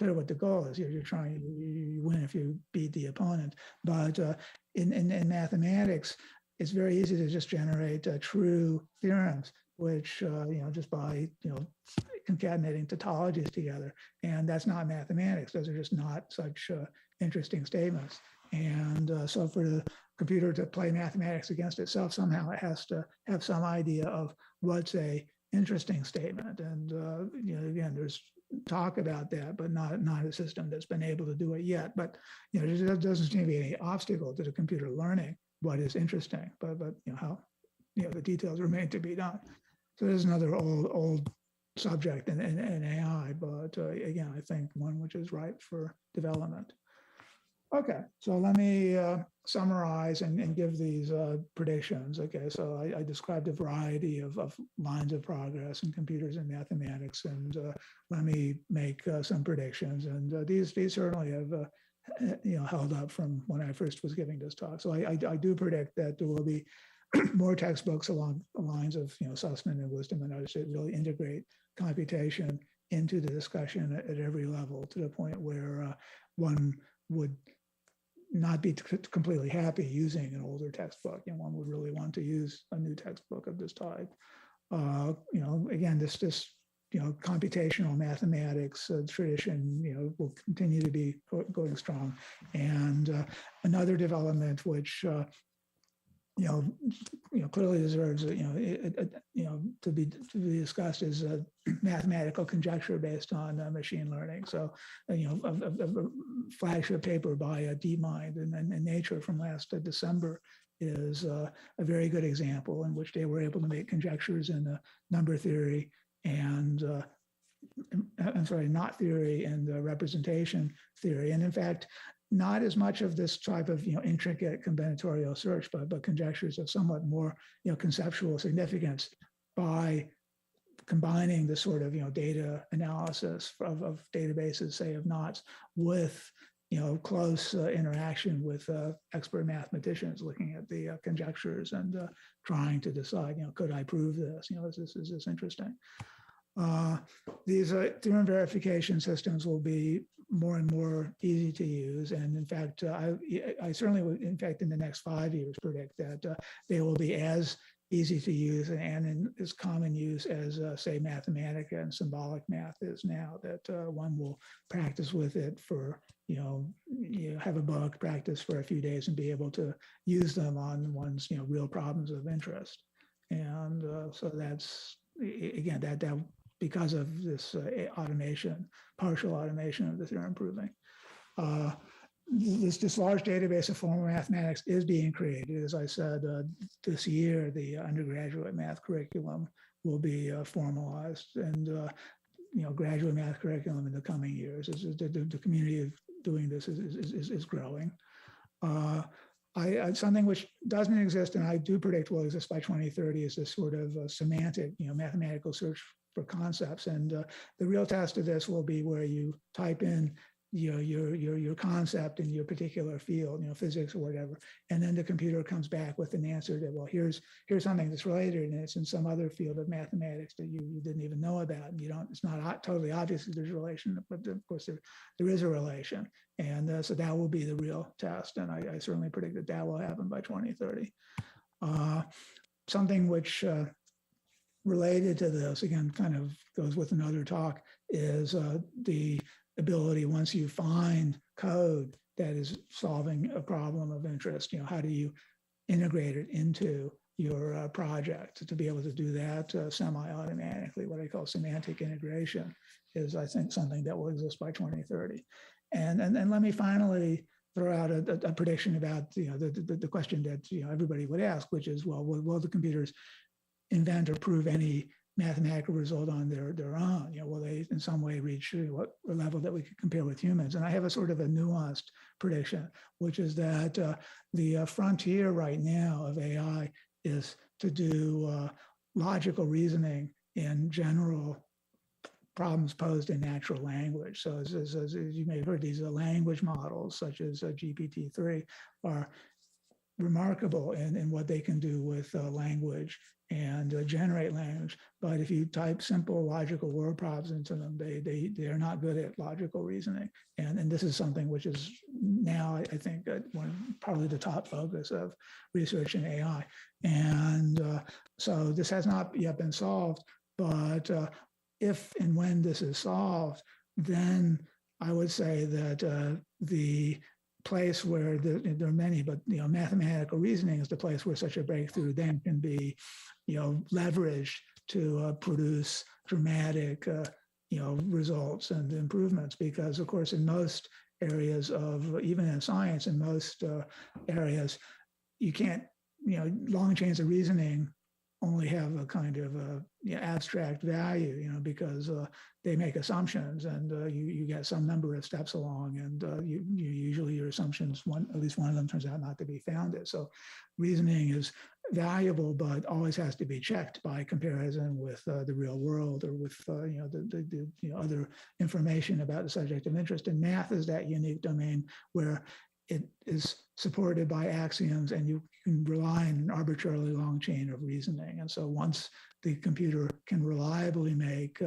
clear what the goal is. You're trying, you win if you beat the opponent. But in mathematics, it's very easy to just generate true theorems, which just by concatenating tautologies together, and that's not mathematics. Those are just not such interesting statements. And so for the computer to play mathematics against itself, somehow it has to have some idea of what's a interesting statement. And again, there's talk about that, but not a system that's been able to do it yet. But there doesn't seem to be any obstacle to the computer learning what is interesting. But how the details remain to be done. So there's another old subject in AI, but again, I think one which is ripe for development. Okay, so let me summarize and give these predictions. Okay, so I described a variety of lines of progress in computers and mathematics, and let me make some predictions. And these certainly have held up from when I first was giving this talk. So I do predict that there will be more textbooks along the lines of Sussman and Wisdom and others that really integrate computation into the discussion at every level, to the point where one would not be completely happy using an older textbook, and one would really want to use a new textbook of this type. Again, this computational mathematics tradition, will continue to be going strong. And another development which clearly deserves to be discussed is mathematical conjecture based on machine learning. So a flagship paper by DeepMind and Nature from last December is a very good example in which they were able to make conjectures in number theory and knot theory and representation theory. And in fact, not as much of this type of intricate combinatorial search, but conjectures of somewhat more conceptual significance by combining the sort of data analysis of databases, say of knots, with close interaction with expert mathematicians looking at the conjectures and trying to decide, could I prove this? Is this interesting? These theorem verification systems will be more and more easy to use. And in fact, I certainly would, in fact, in the next 5 years, predict that they will be as easy to use and in as common use as, say, Mathematica and symbolic math is now, that one will practice with it for, have a book, practice for a few days and be able to use them on one's, real problems of interest. And so that's, again, that because of this automation, partial automation of the theorem proving. This large database of formal mathematics is being created. As I said, this year, the undergraduate math curriculum will be formalized, and graduate math curriculum in the coming years. The community of doing this is growing. Something which doesn't exist, and I do predict will exist by 2030, is this sort of semantic, mathematical search for concepts. And the real test of this will be where you type in your concept in your particular field, physics or whatever, and then the computer comes back with an answer that, well, here's something that's related, and it's in some other field of mathematics that you didn't even know about. And it's not totally obvious that there's a relation, but of course there is a relation. And so that will be the real test. And I certainly predict that will happen by 2030. Something which related to this, again, kind of goes with another talk, is the ability, once you find code that is solving a problem of interest, how do you integrate it into your project? To be able to do that semi-automatically, what I call semantic integration, is, I think, something that will exist by 2030. And let me finally throw out a prediction about the question that everybody would ask, which is, well, will the computers invent or prove any mathematical result on their own. Will they in some way reach what level that we could compare with humans? And I have a sort of a nuanced prediction, which is that the frontier right now of AI is to do logical reasoning in general problems posed in natural language. So as you may have heard, these language models such as GPT-3 are remarkable in what they can do with language and generate language. But if you type simple logical word problems into them, they are not good at logical reasoning. And this is something which is now, I think, probably the top focus of research in AI. And so this has not yet been solved, but if and when this is solved, then I would say that the place where there are many, but mathematical reasoning is the place where such a breakthrough then can be, leveraged to produce dramatic, results and improvements. Because of course, in most areas of, even in science, in most areas, you can't, long chains of reasoning only have a kind of abstract value, because they make assumptions, and you get some number of steps along, and you usually your assumptions, at least one of them turns out not to be founded. So reasoning is valuable, but always has to be checked by comparison with the real world, or with the other information about the subject of interest. And math is that unique domain where it is supported by axioms, and you can rely on an arbitrarily long chain of reasoning. And so once the computer can reliably make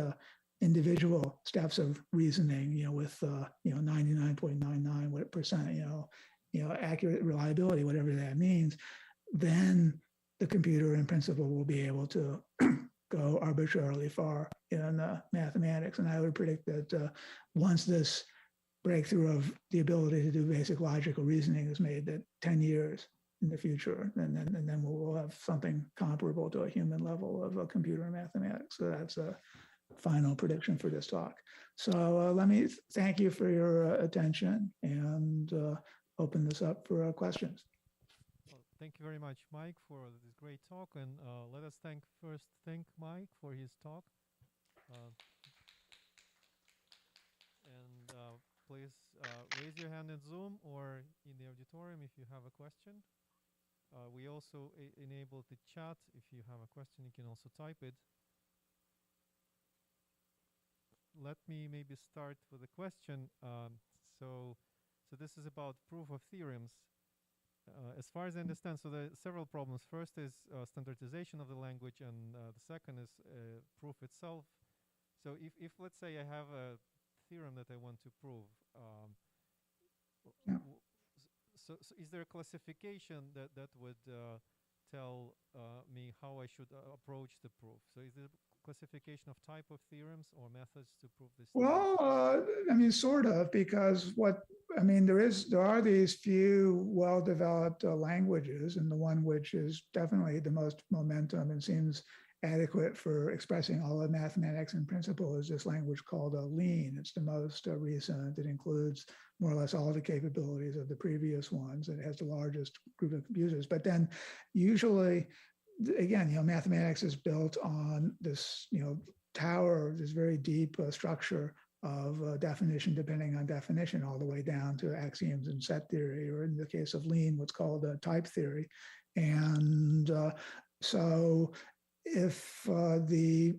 individual steps of reasoning, with 99.99% accurate reliability, whatever that means, then the computer in principle will be able to go arbitrarily far in mathematics. And I would predict that once this breakthrough of the ability to do basic logical reasoning is made, that 10 years in the future, and then we'll have something comparable to a human level of computer mathematics. So that's a final prediction for this talk. So let me thank you for your attention, and open this up for questions. Well, thank you very much, Mike, for this great talk. And let us thank Mike for his talk. Please raise your hand in Zoom or in the auditorium if you have a question. We also enable the chat. If you have a question, you can also type it. Let me maybe start with a question. So this is about proof of theorems. As far as I understand, so there are several problems. First is standardization of the language, and the second is proof itself. So if let's say I have a theorem that I want to prove, so is there a classification that would tell me how I should approach the proof? So is there classification of type of theorems or methods to prove this? Well, I mean, sort of, because there are these few well-developed languages, and the one which is definitely the most momentum and seems adequate for expressing all of mathematics in principle is this language called Lean. It's the most recent. It includes more or less all the capabilities of the previous ones. It has the largest group of users. But then usually, again, mathematics is built on this, tower, this very deep structure of definition depending on definition, all the way down to axioms and set theory, or in the case of Lean, what's called type theory. And so if the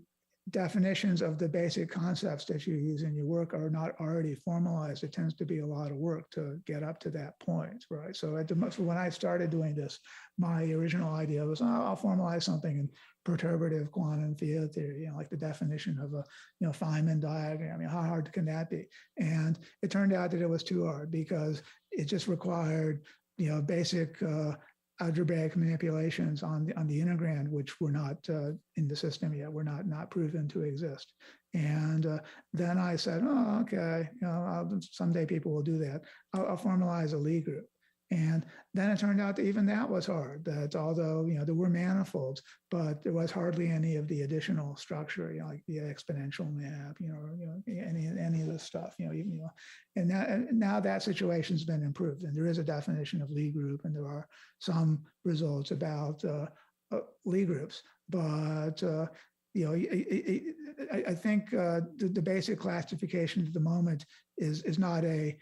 definitions of the basic concepts that you use in your work are not already formalized, it tends to be a lot of work to get up to that point, right? So when I started doing this, my original idea was, I'll formalize something in perturbative quantum field theory, like the definition of a Feynman diagram. I mean, how hard can that be? And it turned out that it was too hard, because it just required basic algebraic manipulations on the integrand, which were not in the system yet, were not proven to exist. And then I said, oh, okay, someday people will do that. I'll formalize a Lie group. And then it turned out that even that was hard, that although, there were manifolds, but there was hardly any of the additional structure, like the exponential map, any of this stuff, and now that situation's been improved, and there is a definition of Lie group, and there are some results about Lie groups. but I think the basic classification at the moment is not a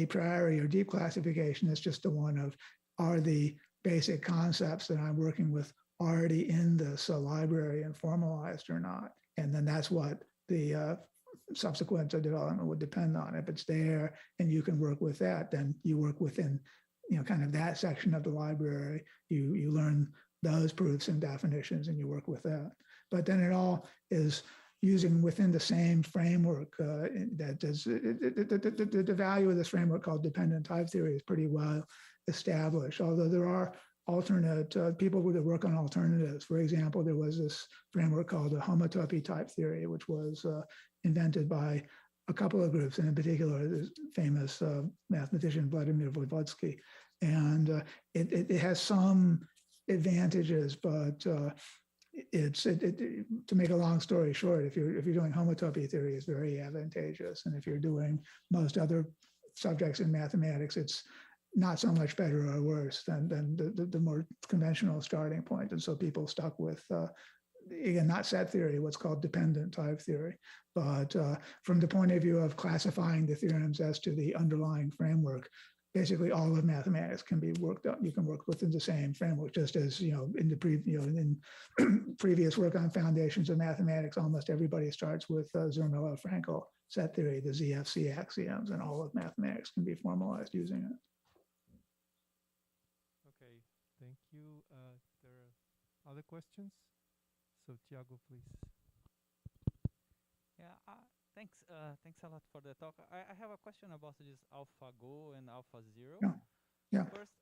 priori or deep classification. It's just the one of, are the basic concepts that I'm working with already in this library and formalized or not? And then that's what the subsequent development would depend on. If it's there and you can work with that, then you work within, kind of that section of the library. You learn those proofs and definitions and you work with that. But then it all is using within the same framework. That does the value of this framework called dependent type theory is pretty well established, although there are alternate people that work on alternatives. For example, there was this framework called the Homotopy type theory, which was invented by a couple of groups, and in particular, the famous mathematician Vladimir Voivodsky. And it has some advantages, but to make a long story short, if you're doing homotopy theory, it's very advantageous, and if you're doing most other subjects in mathematics, it's not so much better or worse than the more conventional starting point. And so people stuck with, again, not set theory, what's called dependent type theory. But from the point of view of classifying the theorems as to the underlying framework, basically all of mathematics can be worked out. You can work within the same framework, just as, in the in previous work on foundations of mathematics, almost everybody starts with Zermelo-Fraenkel set theory, the ZFC axioms, and all of mathematics can be formalized using it. Okay, thank you. There are other questions? So Tiago, please. Yeah, thanks a lot for the talk. I have a question about this AlphaGo and AlphaZero. Yeah. First,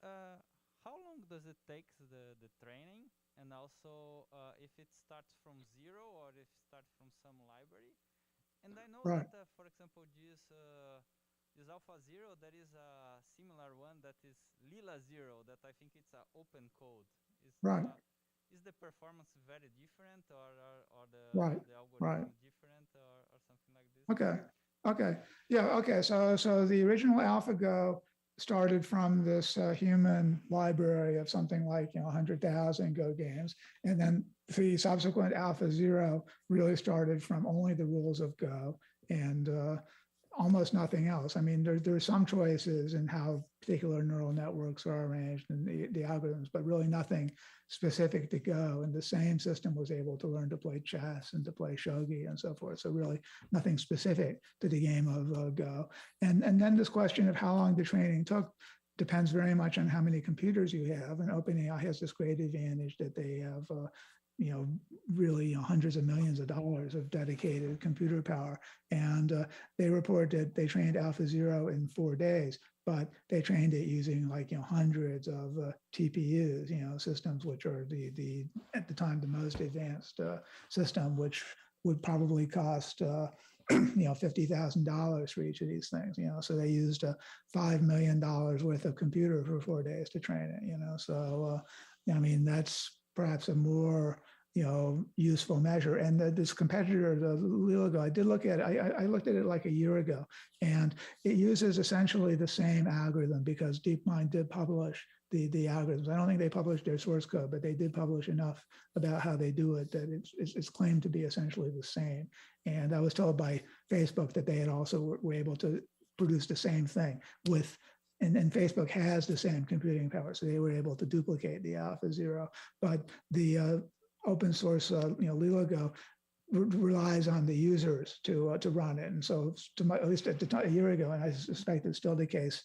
how long does it take the training? And also, if it starts from zero or if it starts from some library? And I know that, for example, this AlphaZero, there is a similar one that is Lila0, that I think it's an open code. Is the performance very different, or the algorithm different, or something like this? Okay. Yeah. Okay. So the original AlphaGo started from this human library of something like 100,000 Go games, and then the subsequent AlphaZero really started from only the rules of Go and almost nothing else. I mean, there are some choices in how particular neural networks are arranged and the algorithms, but really nothing specific to Go. And the same system was able to learn to play chess and to play shogi and so forth. So really nothing specific to the game of Go. And then this question of how long the training took depends very much on how many computers you have. And OpenAI has this great advantage that they have really hundreds of millions of dollars of dedicated computer power. And they report that they trained AlphaZero in 4 days, but they trained it using like hundreds of TPUs, systems which are the at the time the most advanced system, which would probably cost $50,000 for each of these things. So they used $5 million worth of computer for 4 days to train it. So I mean, that's perhaps a more useful measure. And this competitor, the LilaGo, I did look at it. I looked at it like a year ago, and it uses essentially the same algorithm because DeepMind did publish the algorithms. I don't think they published their source code, but they did publish enough about how they do it that it's claimed to be essentially the same. And I was told by Facebook that they had also were able to produce the same thing with. And Facebook has the same computing power, so they were able to duplicate the AlphaZero. But the open source, LilaGo relies on the users to run it. And so, at least at the time, a year ago, and I suspect it's still the case,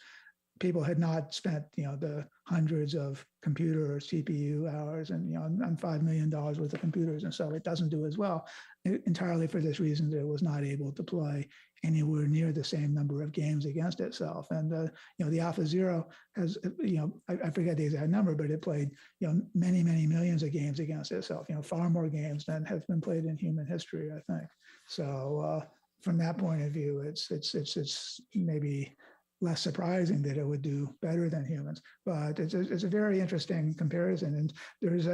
people had not spent the hundreds of computer or CPU hours and on $5 million worth of computers, and so it doesn't do as well. Entirely for this reason, that it was not able to play anywhere near the same number of games against itself. And the AlphaZero has I forget the exact number, but it played many millions of games against itself. Far more games than have been played in human history, I think. So from that point of view, it's maybe less surprising that it would do better than humans. But it's a very interesting comparison. And there's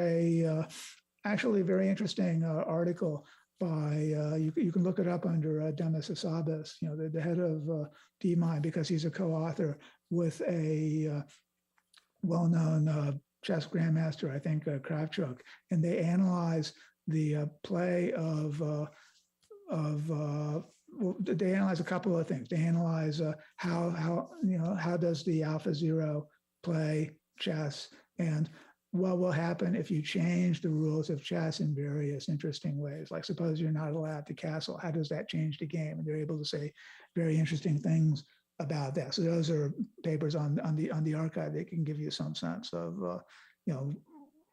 actually a very interesting article by, you can look it up under Demis Hassabis, the head of DeepMind, because he's a co-author with a well-known chess grandmaster, I think, Kravchuk, and they analyze the play well, they analyze a couple of things. They analyze how does the AlphaZero play chess, and what will happen if you change the rules of chess in various interesting ways. Like suppose you're not allowed to castle, how does that change the game? And they're able to say very interesting things about that. So those are papers on the archive. They can give you some sense of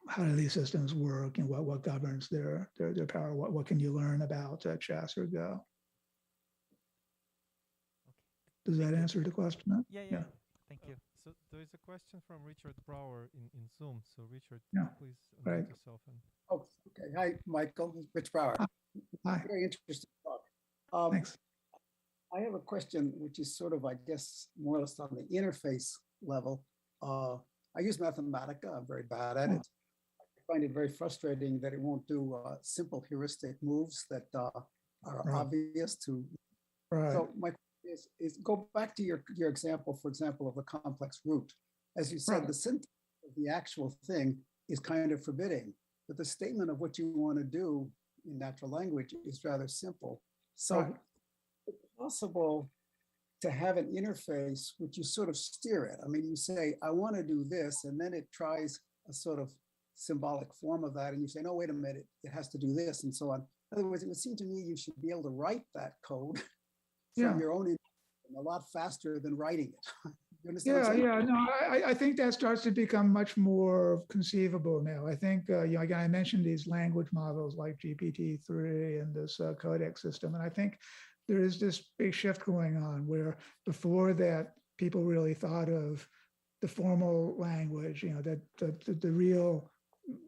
how do these systems work and what governs their power. What can you learn about chess or Go? Does that answer the question? Yeah. Thank you. So there is a question from Richard Brower in Zoom. So Richard, Yeah. please Right. unmute yourself. And Oh, okay. Hi, Michael. It's Rich Brower. Hi. Very interesting talk. Thanks. I have a question, which is sort of, I guess, more or less on the interface level. I use Mathematica. I'm very bad at it. I find it very frustrating that it won't do simple heuristic moves that are Right. obvious to. Right. So my question is go back to your example, for example, of the complex root. As you said, Right. the syntax of the actual thing is kind of forbidding, but the statement of what you want to do in natural language is rather simple. So Right. it's possible to have an interface which you sort of steer it. I mean, you say, I want to do this, and then it tries a sort of symbolic form of that, and you say, no, wait a minute, it has to do this, and so on. In other words, it would seem to me you should be able to write that code Yeah. from your own a lot faster than writing it. You understand what I'm Yeah, saying? no, I think that starts to become much more conceivable now. I think, again, I mentioned these language models like GPT-3 and this codex system, and I think there is this big shift going on where before that, people really thought of the formal language, that the real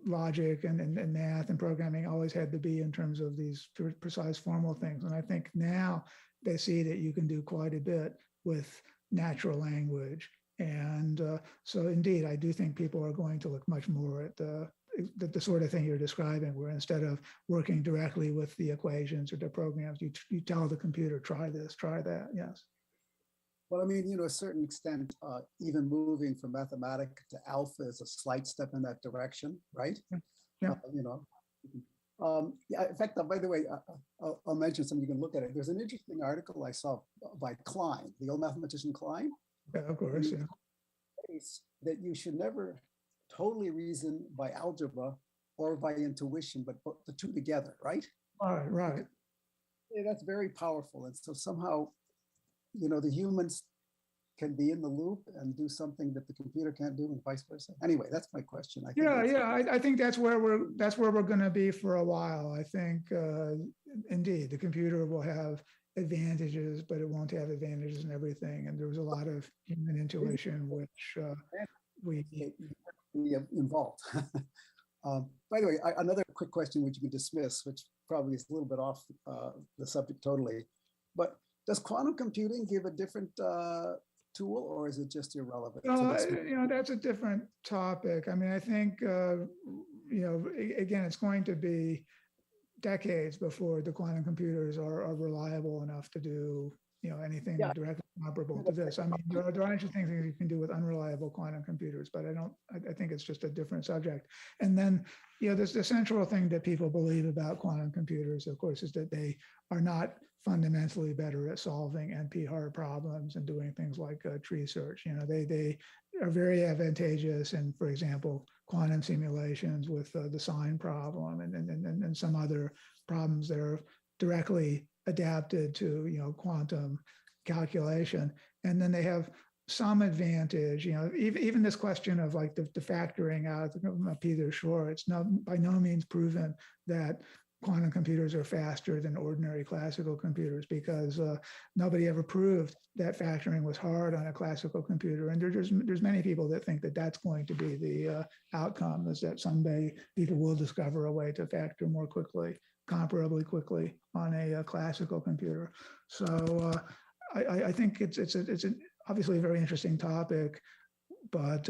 logic and math and programming always had to be in terms of these precise formal things. And I think now they see that you can do quite a bit with natural language. And so indeed, I do think people are going to look much more at the sort of thing you're describing, where instead of working directly with the equations or the programs, you tell the computer, try this, try that. Yes. Well, I mean, a certain extent, even moving from Mathematica to alpha is a slight step in that direction, right? Yeah. Yeah, in fact, by the way, I'll mention something, you can look at it. There's an interesting article I saw by Klein, the old mathematician Klein. Yeah, of course. Yeah. That you should never totally reason by algebra or by intuition, but put the two together, right? Right. Yeah, that's very powerful. And so somehow, the humans can be in the loop and do something that the computer can't do, and vice versa. Anyway, that's my question. I think that's where we're going to be for a while. I think indeed the computer will have advantages, but it won't have advantages in everything. And there was a lot of human intuition which we be involved. By the way, another quick question which you can dismiss, which probably is a little bit off the subject totally, but does quantum computing give a different tool, or is it just irrelevant? That's a different topic. I mean, I think, again, it's going to be decades before the quantum computers are reliable enough to do, anything directly comparable to this. I mean, there are interesting things you can do with unreliable quantum computers, but I think it's just a different subject. And then, there's the central thing that people believe about quantum computers, of course, is that they are not fundamentally better at solving NP-hard problems and doing things like tree search. They are very advantageous in, for example, quantum simulations with the sign problem and some other problems that are directly adapted to quantum calculation. And then they have some advantage, even this question of like the factoring out of P to Shore, it's by no means proven that quantum computers are faster than ordinary classical computers, because nobody ever proved that factoring was hard on a classical computer. And there's many people that think that that's going to be the outcome, is that someday people will discover a way to factor more quickly, comparably quickly on a classical computer. So I think it's obviously a very interesting topic, but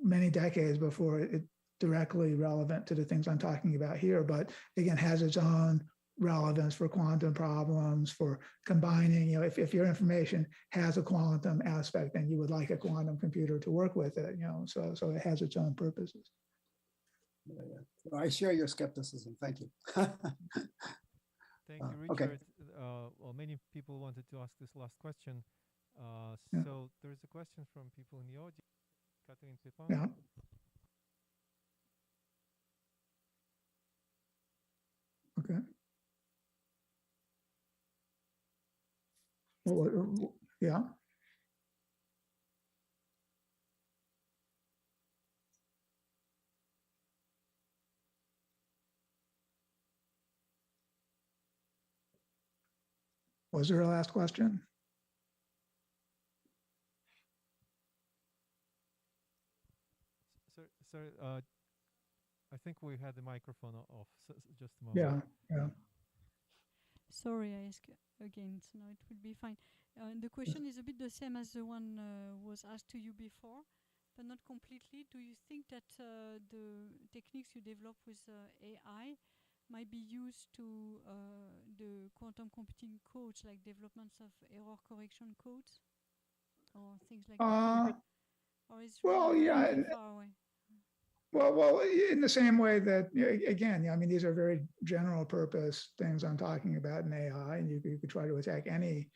many decades before it directly relevant to the things I'm talking about here, but again, has its own relevance for quantum problems, for combining, if your information has a quantum aspect, then you would like a quantum computer to work with it, so it has its own purposes. Yeah. I share your skepticism. Thank you. Thank you, Richard. Okay. Well, many people wanted to ask this last question. Yeah. So there's a question from people in the audience. Catherine Pepin. Yeah. Okay. Well, yeah. Was there a last question? Sorry, I think we had the microphone off. So just a moment. Yeah, yeah. Sorry, I ask again, so now it will be fine. The question is a bit the same as the one was asked to you before, but not completely. Do you think that the techniques you develop with AI might be used to the quantum computing codes, like developments of error correction codes or things like that? Or is Well, really yeah. very far away? Well, in the same way that, again, I mean, these are very general purpose things I'm talking about in AI, and you could try to attack any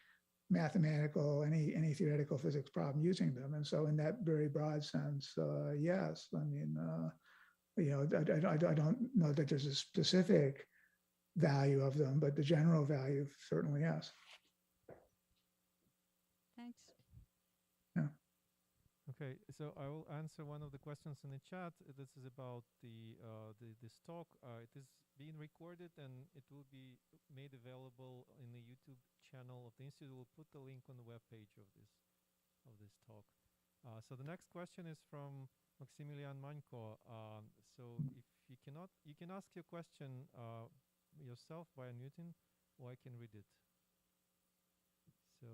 mathematical, any theoretical physics problem using them. And so in that very broad sense, yes. I mean, I don't know that there's a specific value of them, but the general value, certainly yes. Thanks. Yeah. Okay, so I will answer one of the questions in the chat. This is about this talk. It is being recorded and it will be made available in the YouTube channel of the Institute. We'll put the link on the webpage of this talk. So the next question is from Maximilian Manko. So if you cannot, you can ask your question yourself by unmuting, or I can read it. So.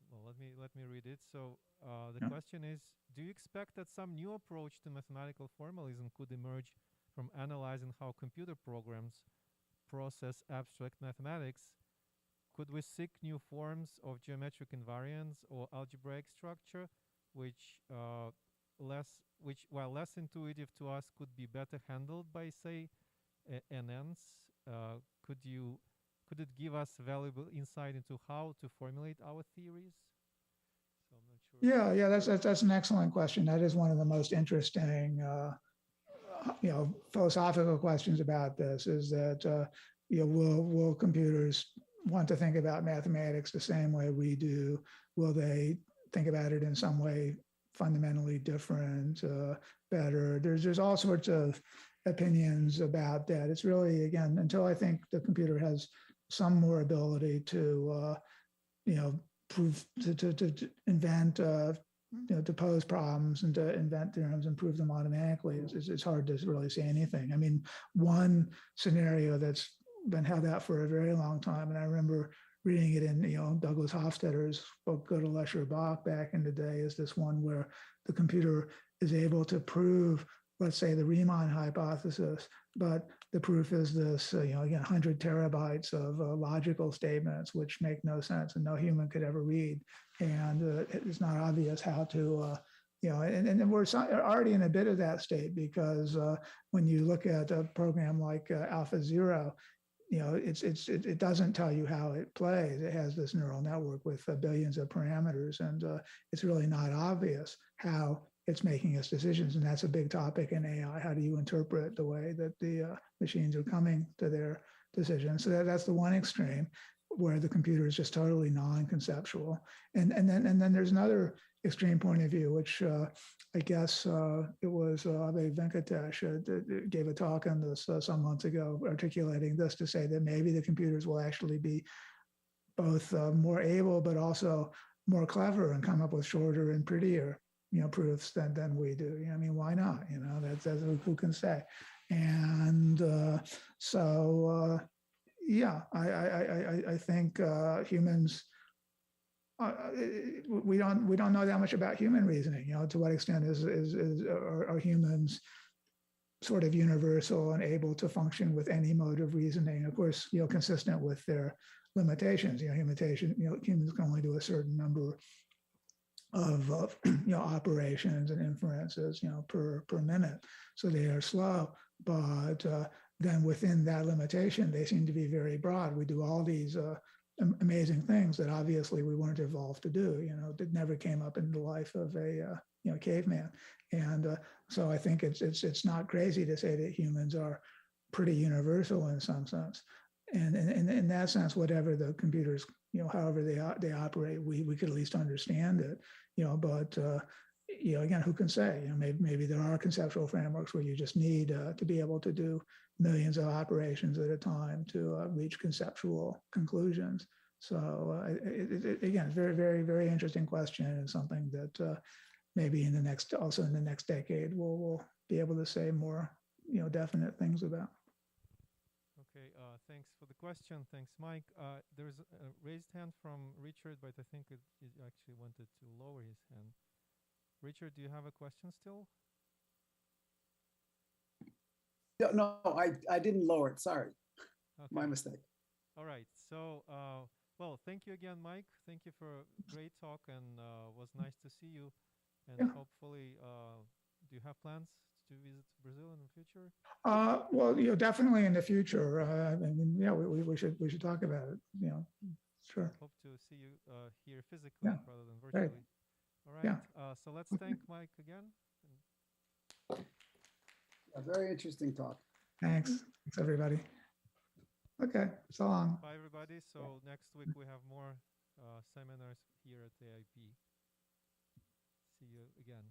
Well, let me read it. So the question is, do you expect that some new approach to mathematical formalism could emerge from analyzing how computer programs process abstract mathematics? Could we seek new forms of geometric invariance or algebraic structure, which while less intuitive to us, could be better handled by, say, NNs? Could it give us valuable insight into how to formulate our theories? So I'm not sure. Yeah, that's an excellent question. That is one of the most interesting, philosophical questions about this. Is that will computers want to think about mathematics the same way we do? Will they think about it in some way fundamentally different, better? There's all sorts of opinions about that. It's really, again, until I think the computer has some more ability to, prove, to invent, to pose problems and to invent theorems and prove them automatically. It's hard to really say anything. I mean, one scenario that's been held out for a very long time, and I remember reading it in, Douglas Hofstadter's book, Gödel, Escher, Bach, back in the day, is this one where the computer is able to prove, let's say, the Riemann hypothesis, but the proof is this, again, 100 terabytes of logical statements, which make no sense and no human could ever read. And it's not obvious how to, and we're already in a bit of that state, because when you look at a program like AlphaZero, it doesn't tell you how it plays. It has this neural network with billions of parameters, and it's really not obvious how it's making its decisions. And that's a big topic in AI. How do you interpret the way that the machines are coming to their decisions? So that's the one extreme, where the computer is just totally non-conceptual. And then there's another extreme point of view, which I guess it was Abhay Venkatesh gave a talk on this some months ago, articulating this, to say that maybe the computers will actually be both more able, but also more clever, and come up with shorter and prettier proofs than we do. I mean, why not? That's who can say? And yeah, I think humans, we don't know that much about human reasoning. To what extent are humans sort of universal and able to function with any mode of reasoning? Of course, consistent with their limitations. Humans can only do a certain number of operations and inferences per minute. So they are slow, but then within that limitation, they seem to be very broad. We do all these amazing things that obviously we weren't evolved to do. That never came up in the life of a caveman. And so I think it's not crazy to say that humans are pretty universal in some sense. And in that sense, whatever the computers, however they operate, we could at least understand it. But again, who can say? Maybe there are conceptual frameworks where you just need to be able to do millions of operations at a time to reach conceptual conclusions. So again, it's very, very, very interesting question, and something that maybe in the next decade we'll be able to say more definite things about. Okay, thanks for the question. Thanks, Mike. There's a raised hand from Richard, but I think it actually wanted to lower his hand. Richard, do you have a question still? No, I didn't lower it. Sorry, Okay. my mistake. All right. So, well, thank you again, Mike. Thank you for a great talk, and was nice to see you. And hopefully, do you have plans to visit Brazil in the future? Well, definitely in the future. I mean, yeah, we should talk about it. Sure. Hope to see you here physically rather than virtually. Right. All right. So let's thank Mike again. A very interesting talk. Thanks. Thanks, everybody. Okay. So long. Bye, everybody. So next week we have more seminars here at AIP. See you again.